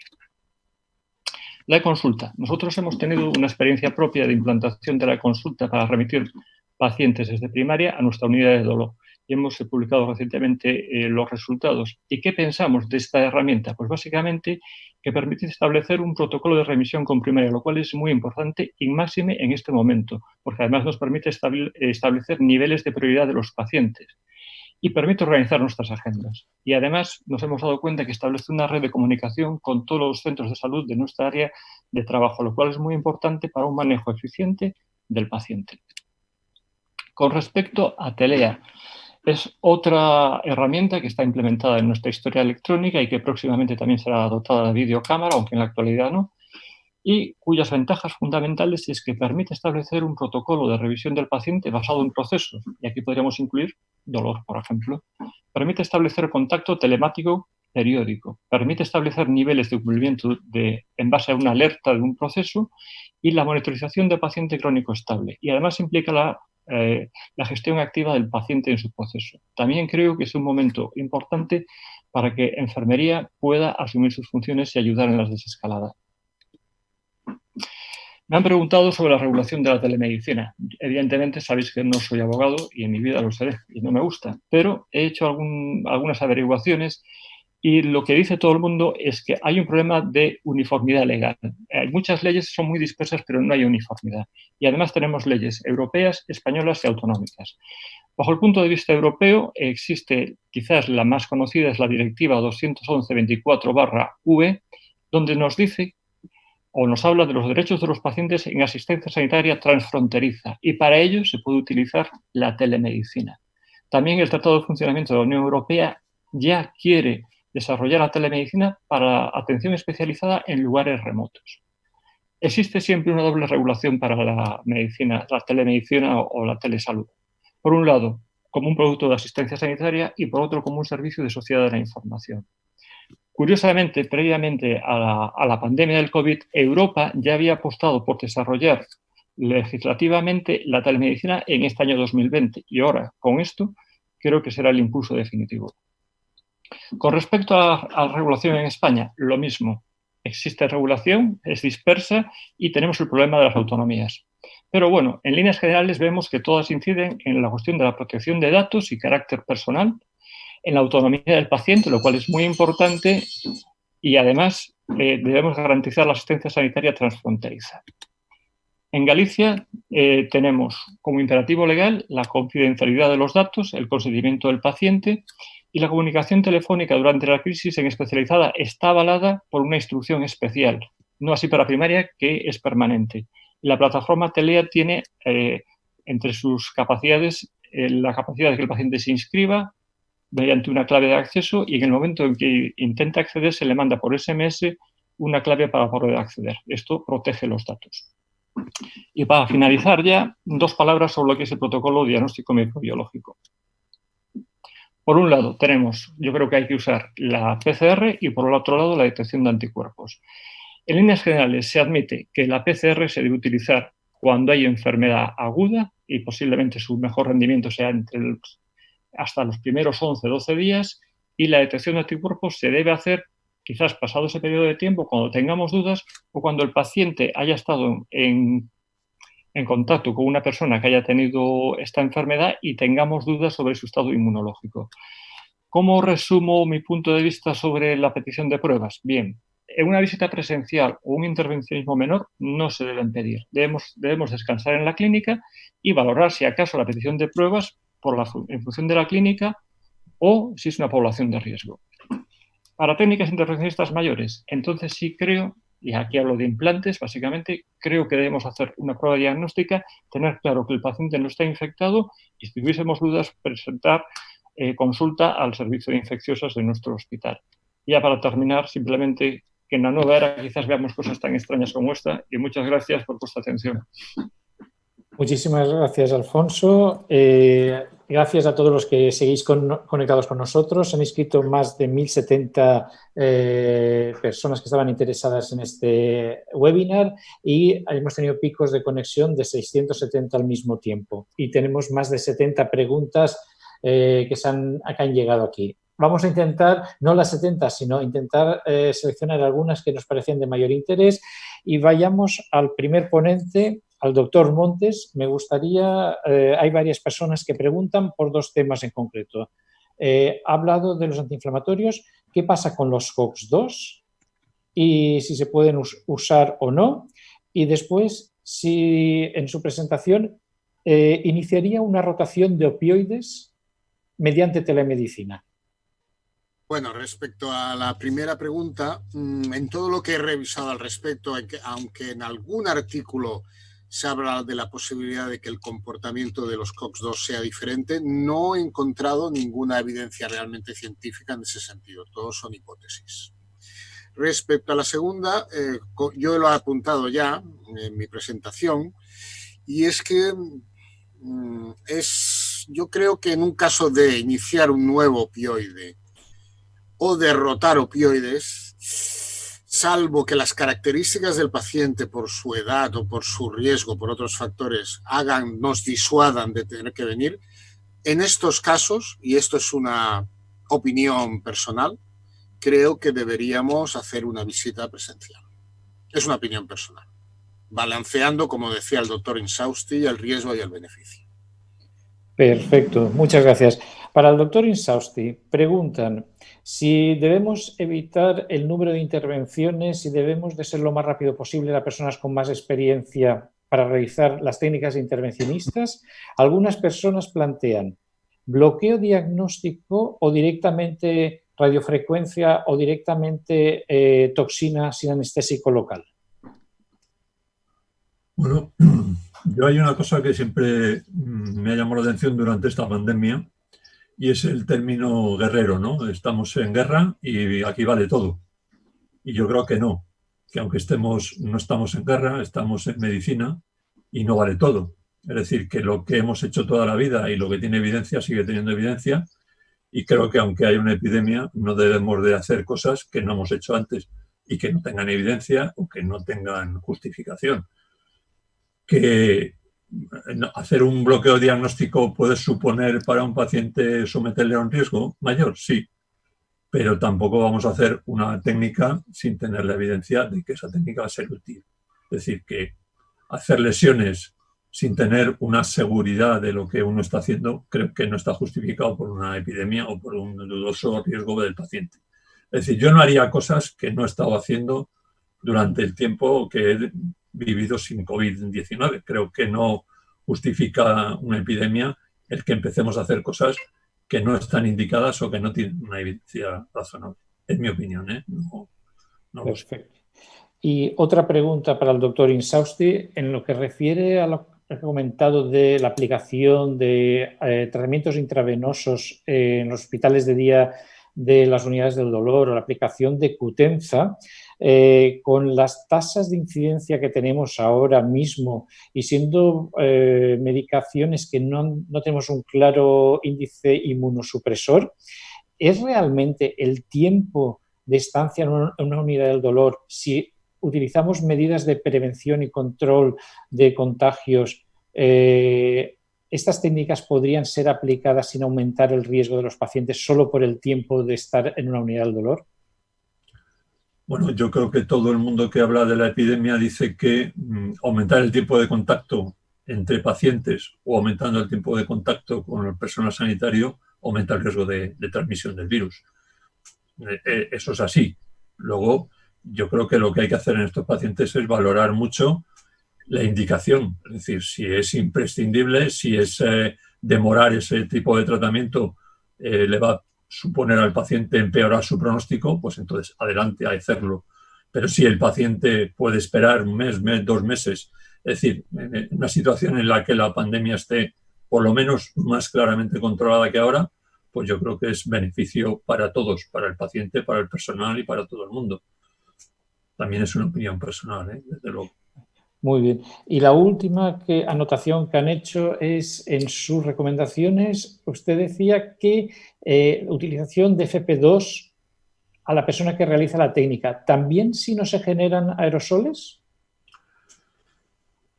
F: La consulta. Nosotros hemos tenido una experiencia propia de implantación de la consulta para remitir pacientes desde primaria a nuestra unidad de dolor. Y hemos publicado recientemente los resultados. ¿Y qué pensamos de esta herramienta? Pues básicamente que permite establecer un protocolo de remisión con primaria, lo cual es muy importante y máxime en este momento, porque además nos permite establecer niveles de prioridad de los pacientes y permite organizar nuestras agendas. Y además nos hemos dado cuenta que establece una red de comunicación con todos los centros de salud de nuestra área de trabajo, lo cual es muy importante para un manejo eficiente del paciente. Con respecto a Telea, es otra herramienta que está implementada en nuestra historia electrónica y que próximamente también será dotada de videocámara, aunque en la actualidad no, y cuyas ventajas fundamentales es que permite establecer un protocolo de revisión del paciente basado en procesos, y aquí podríamos incluir dolor, por ejemplo. Permite establecer contacto telemático periódico, permite establecer niveles de cumplimiento en base a una alerta de un proceso y la monitorización del paciente crónico estable. Y además implica la gestión activa del paciente en su proceso. También creo que es un momento importante para que enfermería pueda asumir sus funciones y ayudar en las desescaladas. Me han preguntado sobre la regulación de la telemedicina. Evidentemente sabéis que no soy abogado y en mi vida lo seré y no me gusta, pero he hecho algunas averiguaciones y lo que dice todo el mundo es que hay un problema de uniformidad legal. Hay muchas leyes, son muy dispersas, pero no hay uniformidad. Y además tenemos leyes europeas, españolas y autonómicas. Bajo el punto de vista europeo, existe quizás la más conocida, es la Directiva 211/24/UE, donde nos dice o nos habla de los derechos de los pacientes en asistencia sanitaria transfronteriza y para ello se puede utilizar la telemedicina. También el Tratado de Funcionamiento de la Unión Europea ya quiere desarrollar la telemedicina para atención especializada en lugares remotos. Existe siempre una doble regulación para la medicina, la telemedicina o la telesalud. Por un lado, como un producto de asistencia sanitaria y por otro, como un servicio de sociedad de la información. Curiosamente, previamente a la pandemia del COVID, Europa ya había apostado por desarrollar legislativamente la telemedicina en este año 2020 y ahora, con esto, creo que será el impulso definitivo. Con respecto a la regulación en España, lo mismo. Existe regulación, es dispersa y tenemos el problema de las autonomías. Pero bueno, en líneas generales vemos que todas inciden en la cuestión de la protección de datos y carácter personal, en la autonomía del paciente, lo cual es muy importante, y además debemos garantizar la asistencia sanitaria transfronteriza. En Galicia tenemos como imperativo legal la confidencialidad de los datos, el consentimiento del paciente y la comunicación telefónica durante la crisis en especializada está avalada por una instrucción especial, no así para primaria, que es permanente. La plataforma Telea tiene entre sus capacidades la capacidad de que el paciente se inscriba mediante una clave de acceso y en el momento en que intenta acceder se le manda por SMS una clave para poder acceder. Esto protege los datos. Y para finalizar ya, 2 palabras sobre lo que es el protocolo diagnóstico microbiológico. Por un lado tenemos, yo creo que hay que usar la PCR y por el otro lado la detección de anticuerpos. En líneas generales se admite que la PCR se debe utilizar cuando hay enfermedad aguda y posiblemente su mejor rendimiento sea hasta los primeros 11-12 días y la detección de anticuerpos se debe hacer quizás pasado ese periodo de tiempo cuando tengamos dudas o cuando el paciente haya estado en contacto con una persona que haya tenido esta enfermedad y tengamos dudas sobre su estado inmunológico. ¿Cómo resumo mi punto de vista sobre la petición de pruebas? Bien, en una visita presencial o un intervencionismo menor no se deben pedir. Debemos descansar en la clínica y valorar si acaso la petición de pruebas en función de la clínica o si es una población de riesgo. Para técnicas intervencionistas mayores, entonces sí creo, y aquí hablo de implantes, básicamente, creo que debemos hacer una prueba diagnóstica, tener claro que el paciente no está infectado y si tuviésemos dudas, presentar consulta al servicio de infecciosas de nuestro hospital. Y ya para terminar, simplemente que en la nueva era quizás veamos cosas tan extrañas como esta y muchas gracias por vuestra atención.
A: Muchísimas gracias, Alfonso. Gracias a todos los que seguís conectados con nosotros. Se han inscrito más de 1070 personas que estaban interesadas en este webinar y hemos tenido picos de conexión de 670 al mismo tiempo. Y tenemos más de 70 preguntas que han llegado aquí. Vamos a intentar, no las 70, sino intentar seleccionar algunas que nos parecen de mayor interés y vayamos al primer ponente, al doctor Montes. Me gustaría, hay varias personas que preguntan por dos temas en concreto. Ha hablado de los antiinflamatorios, ¿qué pasa con los COX-2? Y si se pueden usar o no. Y después, si en su presentación iniciaría una rotación de opioides mediante telemedicina.
B: Bueno, respecto a la primera pregunta, en todo lo que he revisado al respecto, aunque en algún artículo se habla de la posibilidad de que el comportamiento de los COX-2 sea diferente, no he encontrado ninguna evidencia realmente científica en ese sentido. Todos son hipótesis. Respecto a la segunda, yo lo he apuntado ya en mi presentación, y es que yo creo que en un caso de iniciar un nuevo opioide o derrotar opioides, salvo que las características del paciente por su edad o por su riesgo, por otros factores, nos disuadan de tener que venir, en estos casos, y esto es una opinión personal, creo que deberíamos hacer una visita presencial. Es una opinión personal, balanceando, como decía el doctor Insausti, el riesgo y el beneficio.
A: Perfecto, muchas gracias. Para el doctor Insausti, preguntan si debemos evitar el número de intervenciones, si debemos de ser lo más rápido posible las personas con más experiencia para realizar las técnicas intervencionistas. Algunas personas plantean bloqueo diagnóstico o directamente radiofrecuencia o directamente toxina sin anestésico local.
C: Bueno, yo hay una cosa que siempre me ha llamado la atención durante esta pandemia y es el término guerrero, ¿no? Estamos en guerra y aquí vale todo. Y yo creo que no, que aunque no estamos en guerra, estamos en medicina y no vale todo. Es decir, que lo que hemos hecho toda la vida y lo que tiene evidencia sigue teniendo evidencia, y creo que aunque haya una epidemia no debemos de hacer cosas que no hemos hecho antes y que no tengan evidencia o que no tengan justificación. Que hacer un bloqueo diagnóstico puede suponer para un paciente someterle a un riesgo mayor, sí, pero tampoco vamos a hacer una técnica sin tener la evidencia de que esa técnica va a ser útil. Es decir, que hacer lesiones sin tener una seguridad de lo que uno está haciendo, creo que no está justificado por una epidemia o por un dudoso riesgo del paciente. Es decir, yo no haría cosas que no he estado haciendo durante el tiempo que he vivido sin COVID-19. Creo que no justifica una epidemia el que empecemos a hacer cosas que no están indicadas o que no tienen una evidencia razonable. Es mi opinión, ¿eh? No
A: Perfecto. Y otra pregunta para el doctor Insausti, en lo que refiere a lo que he comentado de la aplicación de tratamientos intravenosos en los hospitales de día de las unidades del dolor o la aplicación de Qutenza, con las tasas de incidencia que tenemos ahora mismo y siendo medicaciones que no tenemos un claro índice inmunosupresor, ¿es realmente el tiempo de estancia en una unidad del dolor, si utilizamos medidas de prevención y control de contagios, estas técnicas podrían ser aplicadas sin aumentar el riesgo de los pacientes solo por el tiempo de estar en una unidad del dolor?
C: Bueno, yo creo que todo el mundo que habla de la epidemia dice que aumentar el tiempo de contacto entre pacientes o aumentando el tiempo de contacto con el personal sanitario aumenta el riesgo de transmisión del virus. Eso es así. Luego, yo creo que lo que hay que hacer en estos pacientes es valorar mucho la indicación. Es decir, si es imprescindible, si es demorar ese tipo de tratamiento le va a suponer al paciente empeorar su pronóstico, pues entonces adelante a hacerlo. Pero si el paciente puede esperar un mes, 2 meses, es decir, en una situación en la que la pandemia esté por lo menos más claramente controlada que ahora, pues yo creo que es beneficio para todos, para el paciente, para el personal y para todo el mundo. También es una opinión personal, desde luego.
A: Muy bien. Y la última anotación que han hecho es en sus recomendaciones. Usted decía que utilización de FP2 a la persona que realiza la técnica, ¿también si no se generan aerosoles?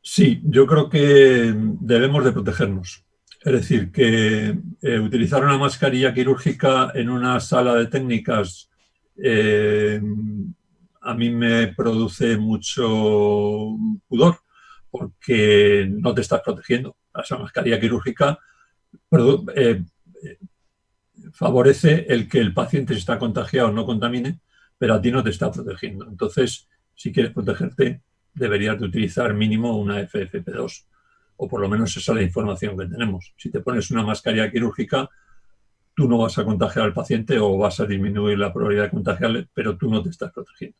C: Sí, yo creo que debemos de protegernos. Es decir, que utilizar una mascarilla quirúrgica en una sala de técnicas a mí me produce mucho pudor, porque no te estás protegiendo. Esa mascarilla quirúrgica favorece el que el paciente, si está contagiado, no contamine, pero a ti no te está protegiendo. Entonces, si quieres protegerte, deberías de utilizar mínimo una FFP2, o por lo menos esa es la información que tenemos. Si te pones una mascarilla quirúrgica, tú no vas a contagiar al paciente o vas a disminuir la probabilidad de contagiarle, pero tú no te estás protegiendo.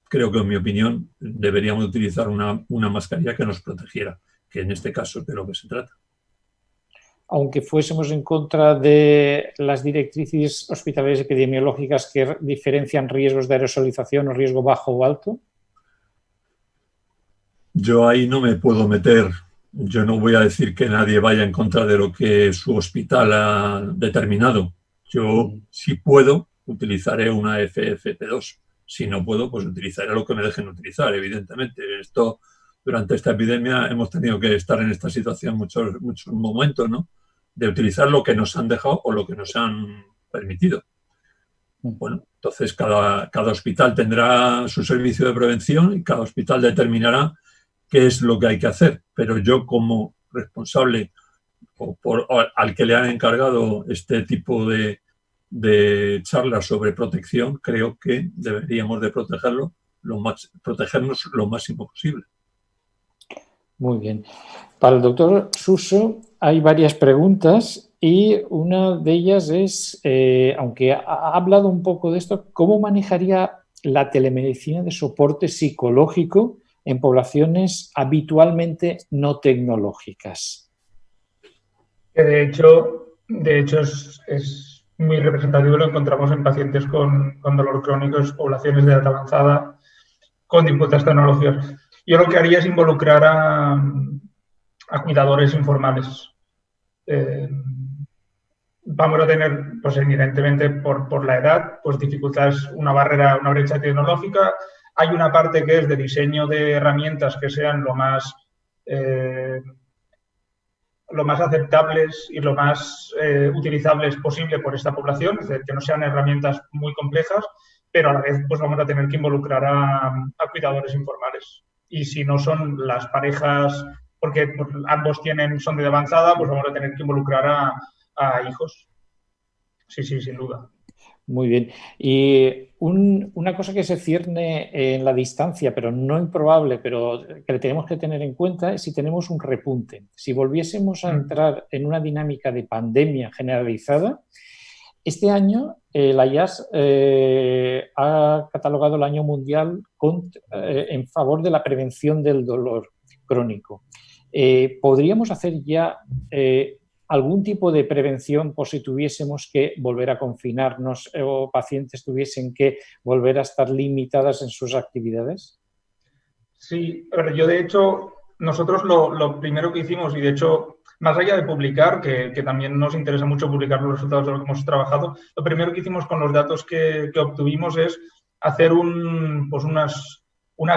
C: Creo que, en mi opinión, deberíamos utilizar una mascarilla que nos protegiera, que en este caso es de lo que se trata.
A: Aunque fuésemos en contra de las directrices hospitalarias epidemiológicas que diferencian riesgos de aerosolización o riesgo bajo o alto.
C: Yo ahí no me puedo meter. Yo no voy a decir que nadie vaya en contra de lo que su hospital ha determinado. Yo, si puedo, utilizaré una FFP2. Si no puedo, pues utilizaré lo que me dejen utilizar, evidentemente. Durante esta epidemia hemos tenido que estar en esta situación muchos momentos, ¿no? De utilizar lo que nos han dejado o lo que nos han permitido. Bueno, entonces cada hospital tendrá su servicio de prevención y cada hospital determinará qué es lo que hay que hacer. Pero yo, como responsable o al que le han encargado este tipo de charlas sobre protección, creo que deberíamos de protegernos lo máximo posible.
A: Muy bien. Para el doctor Suso hay varias preguntas y una de ellas es, aunque ha hablado un poco de esto, ¿cómo manejaría la telemedicina de soporte psicológico en poblaciones habitualmente no tecnológicas?
D: De hecho es muy representativo, lo encontramos en pacientes con dolor crónico, en poblaciones de edad avanzada, con distintas tecnologías. Yo lo que haría es involucrar a cuidadores informales. Vamos a tener, pues evidentemente, por la edad, pues dificultades, una brecha tecnológica. Hay una parte que es de diseño de herramientas que sean lo más aceptables y lo más utilizables posible por esta población, es decir, que no sean herramientas muy complejas, pero a la vez pues vamos a tener que involucrar a cuidadores informales. Y si no son las parejas, porque ambos son de edad avanzada, pues vamos a tener que involucrar a hijos. Sí, sin duda.
A: Muy bien. Y una cosa que se cierne en la distancia, pero no improbable, pero que tenemos que tener en cuenta es si tenemos un repunte. Si volviésemos a entrar en una dinámica de pandemia generalizada, este año la IAS ha catalogado el año mundial en favor de la prevención del dolor crónico. ¿Podríamos hacer ya algún tipo de prevención por si tuviésemos que volver a confinarnos o pacientes tuviesen que volver a estar limitadas en sus actividades?
D: Sí, pero yo de hecho, nosotros lo primero que hicimos, y de hecho, más allá de publicar, que también nos interesa mucho publicar los resultados de lo que hemos trabajado, lo primero que hicimos con los datos que obtuvimos es hacer una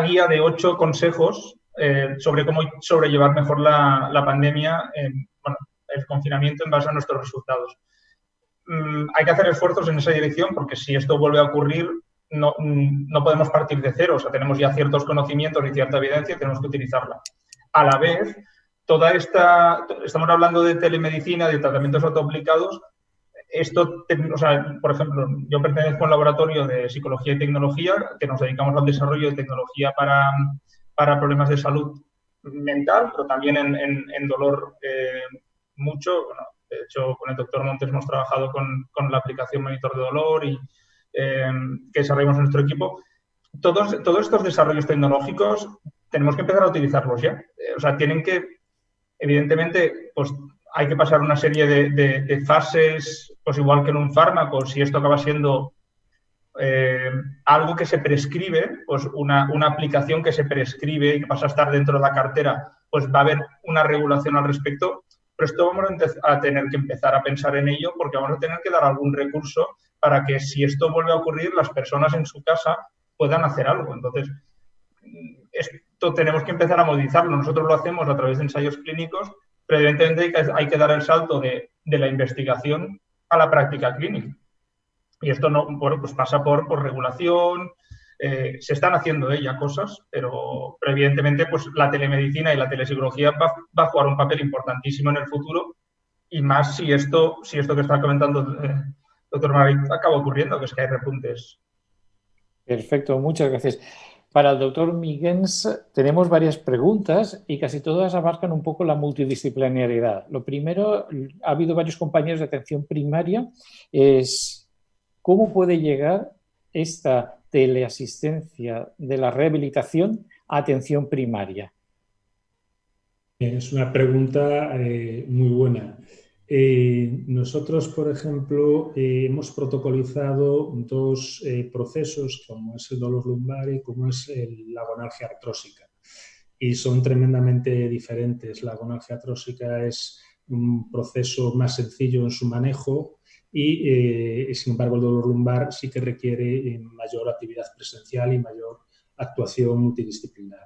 D: guía de 8 consejos sobre cómo sobrellevar mejor la pandemia, el confinamiento en base a nuestros resultados. Hay que hacer esfuerzos en esa dirección porque si esto vuelve a ocurrir, no podemos partir de cero. O sea, tenemos ya ciertos conocimientos y cierta evidencia y tenemos que utilizarla. A la vez, estamos hablando de telemedicina, de tratamientos autoaplicados. Por ejemplo, yo pertenezco a un laboratorio de psicología y tecnología que nos dedicamos al desarrollo de tecnología para problemas de salud mental, pero también en dolor mucho. Bueno, de hecho, con el doctor Montes hemos trabajado con la aplicación Monitor de Dolor y que desarrollamos en nuestro equipo. Todos estos desarrollos tecnológicos tenemos que empezar a utilizarlos ya. O sea, tienen que, evidentemente, pues hay que pasar una serie de fases, pues igual que en un fármaco, si esto acaba siendo algo que se prescribe, pues una aplicación que se prescribe y que pasa a estar dentro de la cartera, pues va a haber una regulación al respecto. Pero esto vamos a tener que empezar a pensar en ello porque vamos a tener que dar algún recurso para que si esto vuelve a ocurrir, las personas en su casa puedan hacer algo. Entonces, esto tenemos que empezar a modificarlo. Nosotros lo hacemos a través de ensayos clínicos, pero evidentemente hay que dar el salto de la investigación a la práctica clínica. Y esto no, bueno, pues pasa por regulación, se están haciendo ya cosas, pero evidentemente pues la telemedicina y la telepsicología va a jugar un papel importantísimo en el futuro, y más si esto que está comentando doctor Margarit acaba ocurriendo, que es que hay repuntes.
A: Perfecto, muchas gracias. Para el doctor Miguens tenemos varias preguntas y casi todas abarcan un poco la multidisciplinariedad. Lo primero, ha habido varios compañeros de atención primaria, es ¿cómo puede llegar esta teleasistencia de la rehabilitación a atención primaria?
E: Es una pregunta muy buena. Nosotros, por ejemplo, hemos protocolizado dos procesos, como es el dolor lumbar y como es la gonalgia artrósica. Y son tremendamente diferentes. La gonalgia artrósica es un proceso más sencillo en su manejo y, sin embargo, el dolor lumbar sí que requiere mayor actividad presencial y mayor actuación multidisciplinar.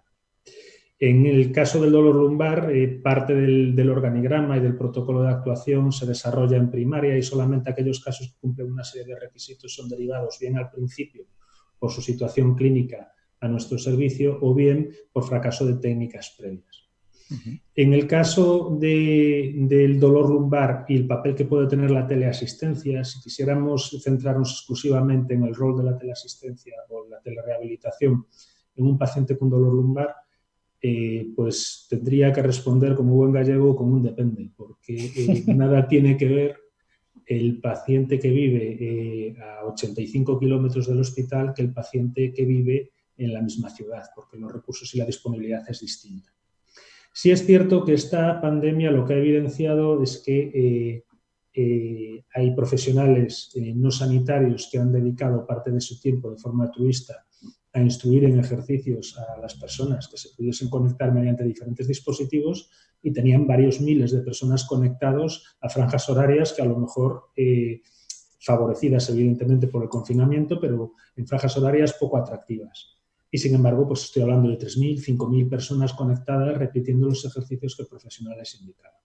E: En el caso del dolor lumbar, parte del organigrama y del protocolo de actuación se desarrolla en primaria y solamente aquellos casos que cumplen una serie de requisitos son derivados bien al principio por su situación clínica a nuestro servicio o bien por fracaso de técnicas previas. En el caso del dolor lumbar y el papel que puede tener la teleasistencia, si quisiéramos centrarnos exclusivamente en el rol de la teleasistencia o la telerehabilitación en un paciente con dolor lumbar, pues tendría que responder como buen gallego con un depende, porque nada tiene que ver el paciente que vive a 85 kilómetros del hospital que el paciente que vive en la misma ciudad, porque los recursos y la disponibilidad es distinta. Sí es cierto que esta pandemia lo que ha evidenciado es que hay profesionales no sanitarios que han dedicado parte de su tiempo de forma altruista a instruir en ejercicios a las personas que se pudiesen conectar mediante diferentes dispositivos y tenían varios miles de personas conectados a franjas horarias que a lo mejor favorecidas evidentemente por el confinamiento, pero en franjas horarias poco atractivas. Y sin embargo, pues estoy hablando de 3.000, 5.000 personas conectadas repitiendo los ejercicios que profesionales indicaban.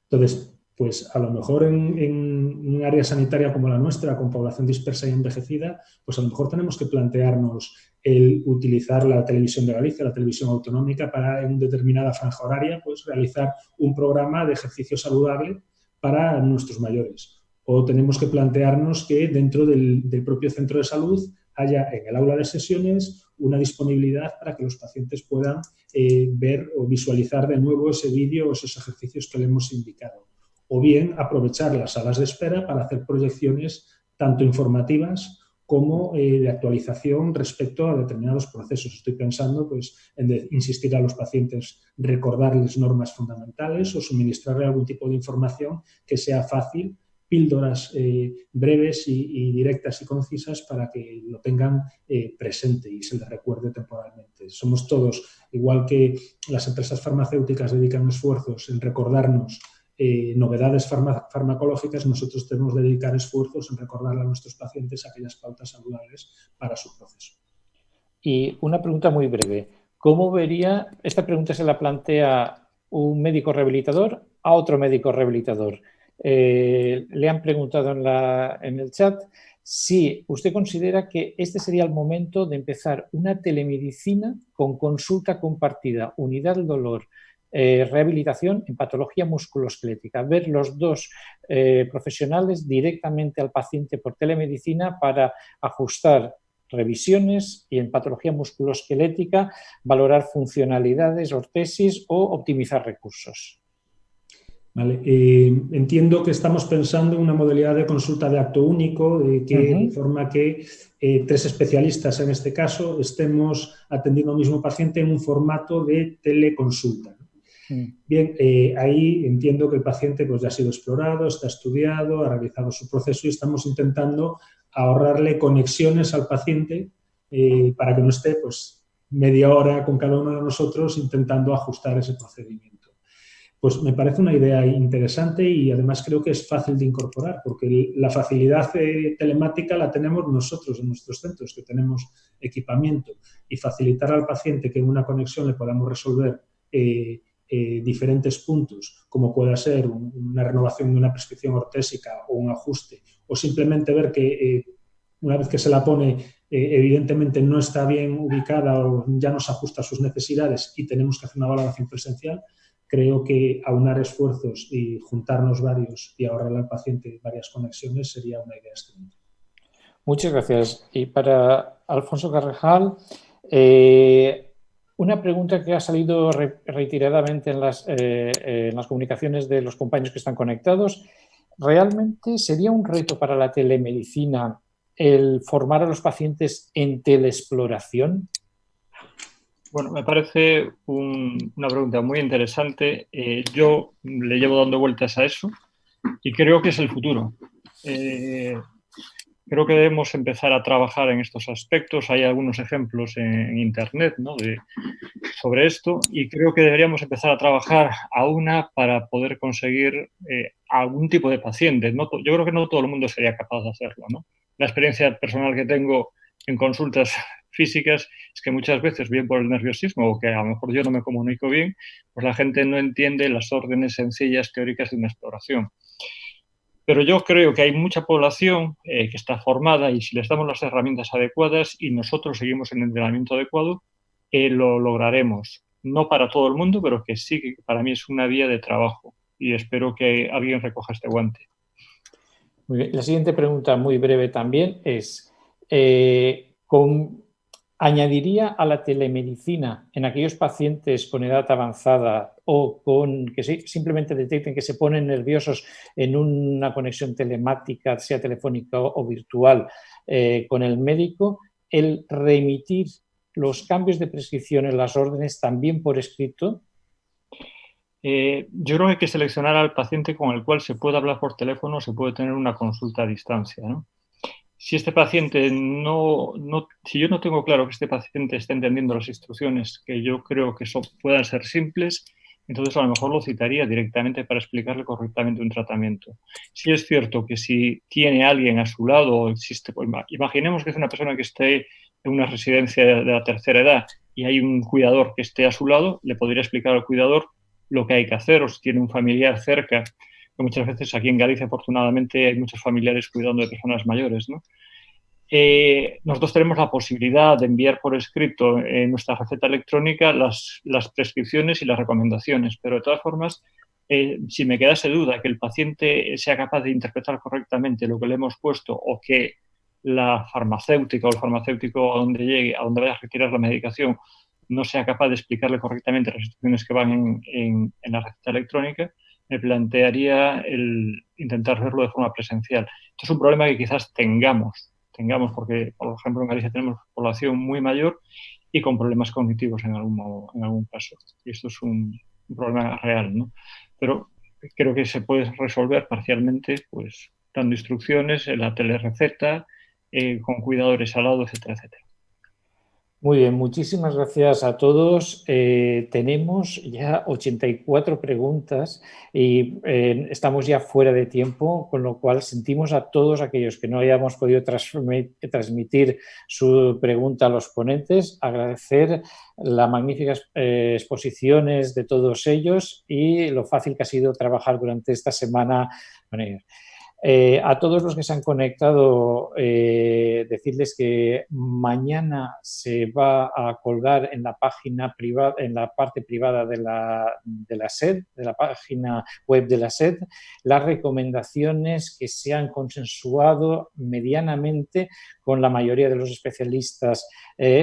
E: Entonces, pues a lo mejor en un área sanitaria como la nuestra, con población dispersa y envejecida, pues a lo mejor tenemos que plantearnos el utilizar la televisión de Galicia, la televisión autonómica, para en determinada franja horaria, pues realizar un programa de ejercicio saludable para nuestros mayores. O tenemos que plantearnos que dentro del propio centro de salud haya en el aula de sesiones una disponibilidad para que los pacientes puedan ver o visualizar de nuevo ese vídeo o esos ejercicios que le hemos indicado. O bien aprovechar las salas de espera para hacer proyecciones tanto informativas como de actualización respecto a determinados procesos. Estoy pensando pues, en insistir a los pacientes, recordarles normas fundamentales o suministrarle algún tipo de información que sea fácil, píldoras breves y directas y concisas para que lo tengan presente y se les recuerde temporalmente. Somos todos, igual que las empresas farmacéuticas dedican esfuerzos en recordarnos novedades farmacológicas, nosotros tenemos que dedicar esfuerzos en recordarle a nuestros pacientes aquellas pautas saludables para su proceso.
A: Y una pregunta muy breve. ¿Cómo vería, esta pregunta se la plantea un médico rehabilitador a otro médico rehabilitador? Le han preguntado en el chat si usted considera que este sería el momento de empezar una telemedicina con consulta compartida, unidad del dolor, rehabilitación en patología musculoesquelética, ver los dos profesionales directamente al paciente por telemedicina para ajustar revisiones y en patología musculoesquelética valorar funcionalidades, ortesis o optimizar recursos.
E: Vale. Entiendo que estamos pensando en una modalidad de consulta de acto único, de forma que 3 especialistas en este caso estemos atendiendo al mismo paciente en un formato de teleconsulta. Bien, ahí entiendo que el paciente pues, ya ha sido explorado, está estudiado, ha realizado su proceso y estamos intentando ahorrarle conexiones al paciente para que no esté pues, media hora con cada uno de nosotros intentando ajustar ese procedimiento. Pues me parece una idea interesante y además creo que es fácil de incorporar porque la facilidad telemática la tenemos nosotros en nuestros centros, que tenemos equipamiento, y facilitar al paciente que en una conexión le podamos resolver diferentes puntos, como pueda ser una renovación de una prescripción ortésica o un ajuste, o simplemente ver que una vez que se la pone, evidentemente no está bien ubicada o ya no se ajusta a sus necesidades y tenemos que hacer una valoración presencial, creo que aunar esfuerzos y juntarnos varios y ahorrarle al paciente varias conexiones sería una idea excelente.
A: Muchas gracias. Y para Alfonso Carrejal, una pregunta que ha salido reiteradamente en las comunicaciones de los compañeros que están conectados. ¿Realmente sería un reto para la telemedicina el formar a los pacientes en teleexploración?
F: Bueno, me parece una pregunta muy interesante. Yo le llevo dando vueltas a eso y creo que es el futuro. Creo que debemos empezar a trabajar en estos aspectos. Hay algunos ejemplos en Internet, ¿no?, sobre esto, y creo que deberíamos empezar a trabajar a una para poder conseguir algún tipo de paciente. ¿No? Yo creo que no todo el mundo sería capaz de hacerlo, ¿no? La experiencia personal que tengo en consultas físicas es que muchas veces, bien por el nerviosismo o que a lo mejor yo no me comunico bien, pues la gente no entiende las órdenes sencillas teóricas de una exploración. Pero yo creo que hay mucha población que está formada y si les damos las herramientas adecuadas y nosotros seguimos el entrenamiento adecuado, lo lograremos. No para todo el mundo, pero que sí, que para mí es una vía de trabajo y espero que alguien recoja este guante.
A: Muy bien. La siguiente pregunta, muy breve también, es ¿añadiría a la telemedicina en aquellos pacientes con edad avanzada o con que simplemente detecten que se ponen nerviosos en una conexión telemática, sea telefónica o virtual, con el médico, el remitir los cambios de prescripción en las órdenes también por escrito?
F: Yo creo que hay que seleccionar al paciente con el cual se puede hablar por teléfono, se puede tener una consulta a distancia, ¿no? Si este paciente si yo no tengo claro que este paciente esté entendiendo las instrucciones, que yo creo que puedan ser simples, entonces a lo mejor lo citaría directamente para explicarle correctamente un tratamiento. Si es cierto que si tiene alguien a su lado o existe, pues, imaginemos que es una persona que esté en una residencia de la tercera edad y hay un cuidador que esté a su lado, le podría explicar al cuidador lo que hay que hacer, o si tiene un familiar cerca, que muchas veces aquí en Galicia, afortunadamente, hay muchos familiares cuidando de personas mayores, ¿no? Nosotros tenemos la posibilidad de enviar por escrito en nuestra receta electrónica las prescripciones y las recomendaciones, pero de todas formas, si me quedase duda que el paciente sea capaz de interpretar correctamente lo que le hemos puesto o que la farmacéutica o el farmacéutico a donde llegue, a donde vaya a retirar la medicación, no sea capaz de explicarle correctamente las instrucciones que van en la receta electrónica, me plantearía el intentar verlo de forma presencial. Esto es un problema que quizás tengamos porque, por ejemplo, en Galicia tenemos población muy mayor y con problemas cognitivos en algún caso. Y esto es un problema real, ¿no? Pero creo que se puede resolver parcialmente, pues, dando instrucciones en la telereceta, con cuidadores al lado, etcétera, etcétera.
A: Muy bien, muchísimas gracias a todos. Tenemos ya 84 preguntas y estamos ya fuera de tiempo, con lo cual sentimos a todos aquellos que no hayamos podido transmitir su pregunta a los ponentes, agradecer las magníficas exposiciones de todos ellos y lo fácil que ha sido trabajar durante esta semana con ellos. A todos los que se han conectado, decirles que mañana se va a colgar en la página privada, en la parte privada de la SED, de la página web de la SED, las recomendaciones que se han consensuado medianamente con la mayoría de los especialistas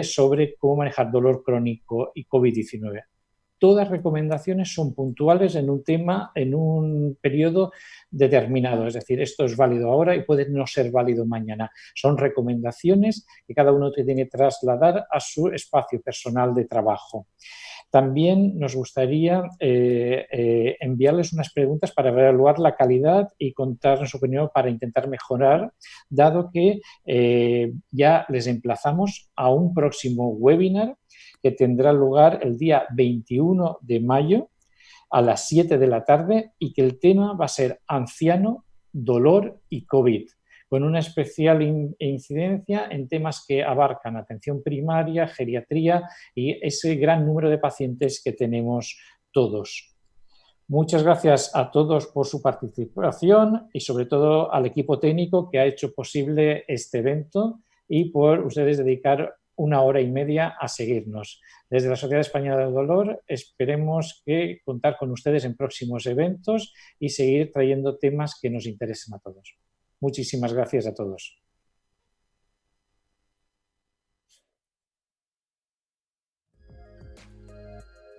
A: sobre cómo manejar dolor crónico y COVID-19. Todas recomendaciones son puntuales en un tema, en un periodo determinado. Es decir, esto es válido ahora y puede no ser válido mañana. Son recomendaciones que cada uno tiene que trasladar a su espacio personal de trabajo. También nos gustaría enviarles unas preguntas para evaluar la calidad y contarnos su opinión para intentar mejorar, dado que ya les emplazamos a un próximo webinar que tendrá lugar el día 21 de mayo a las 7 de la tarde y que el tema va a ser anciano, dolor y COVID, con una especial incidencia en temas que abarcan atención primaria, geriatría y ese gran número de pacientes que tenemos todos. todos. Muchas gracias a todos por su participación y sobre todo al equipo técnico que ha hecho posible este evento y por ustedes dedicar 1 hora y media a seguirnos. Desde la Sociedad Española del Dolor esperemos que contar con ustedes en próximos eventos y seguir trayendo temas que nos interesen a todos. Muchísimas gracias a todos.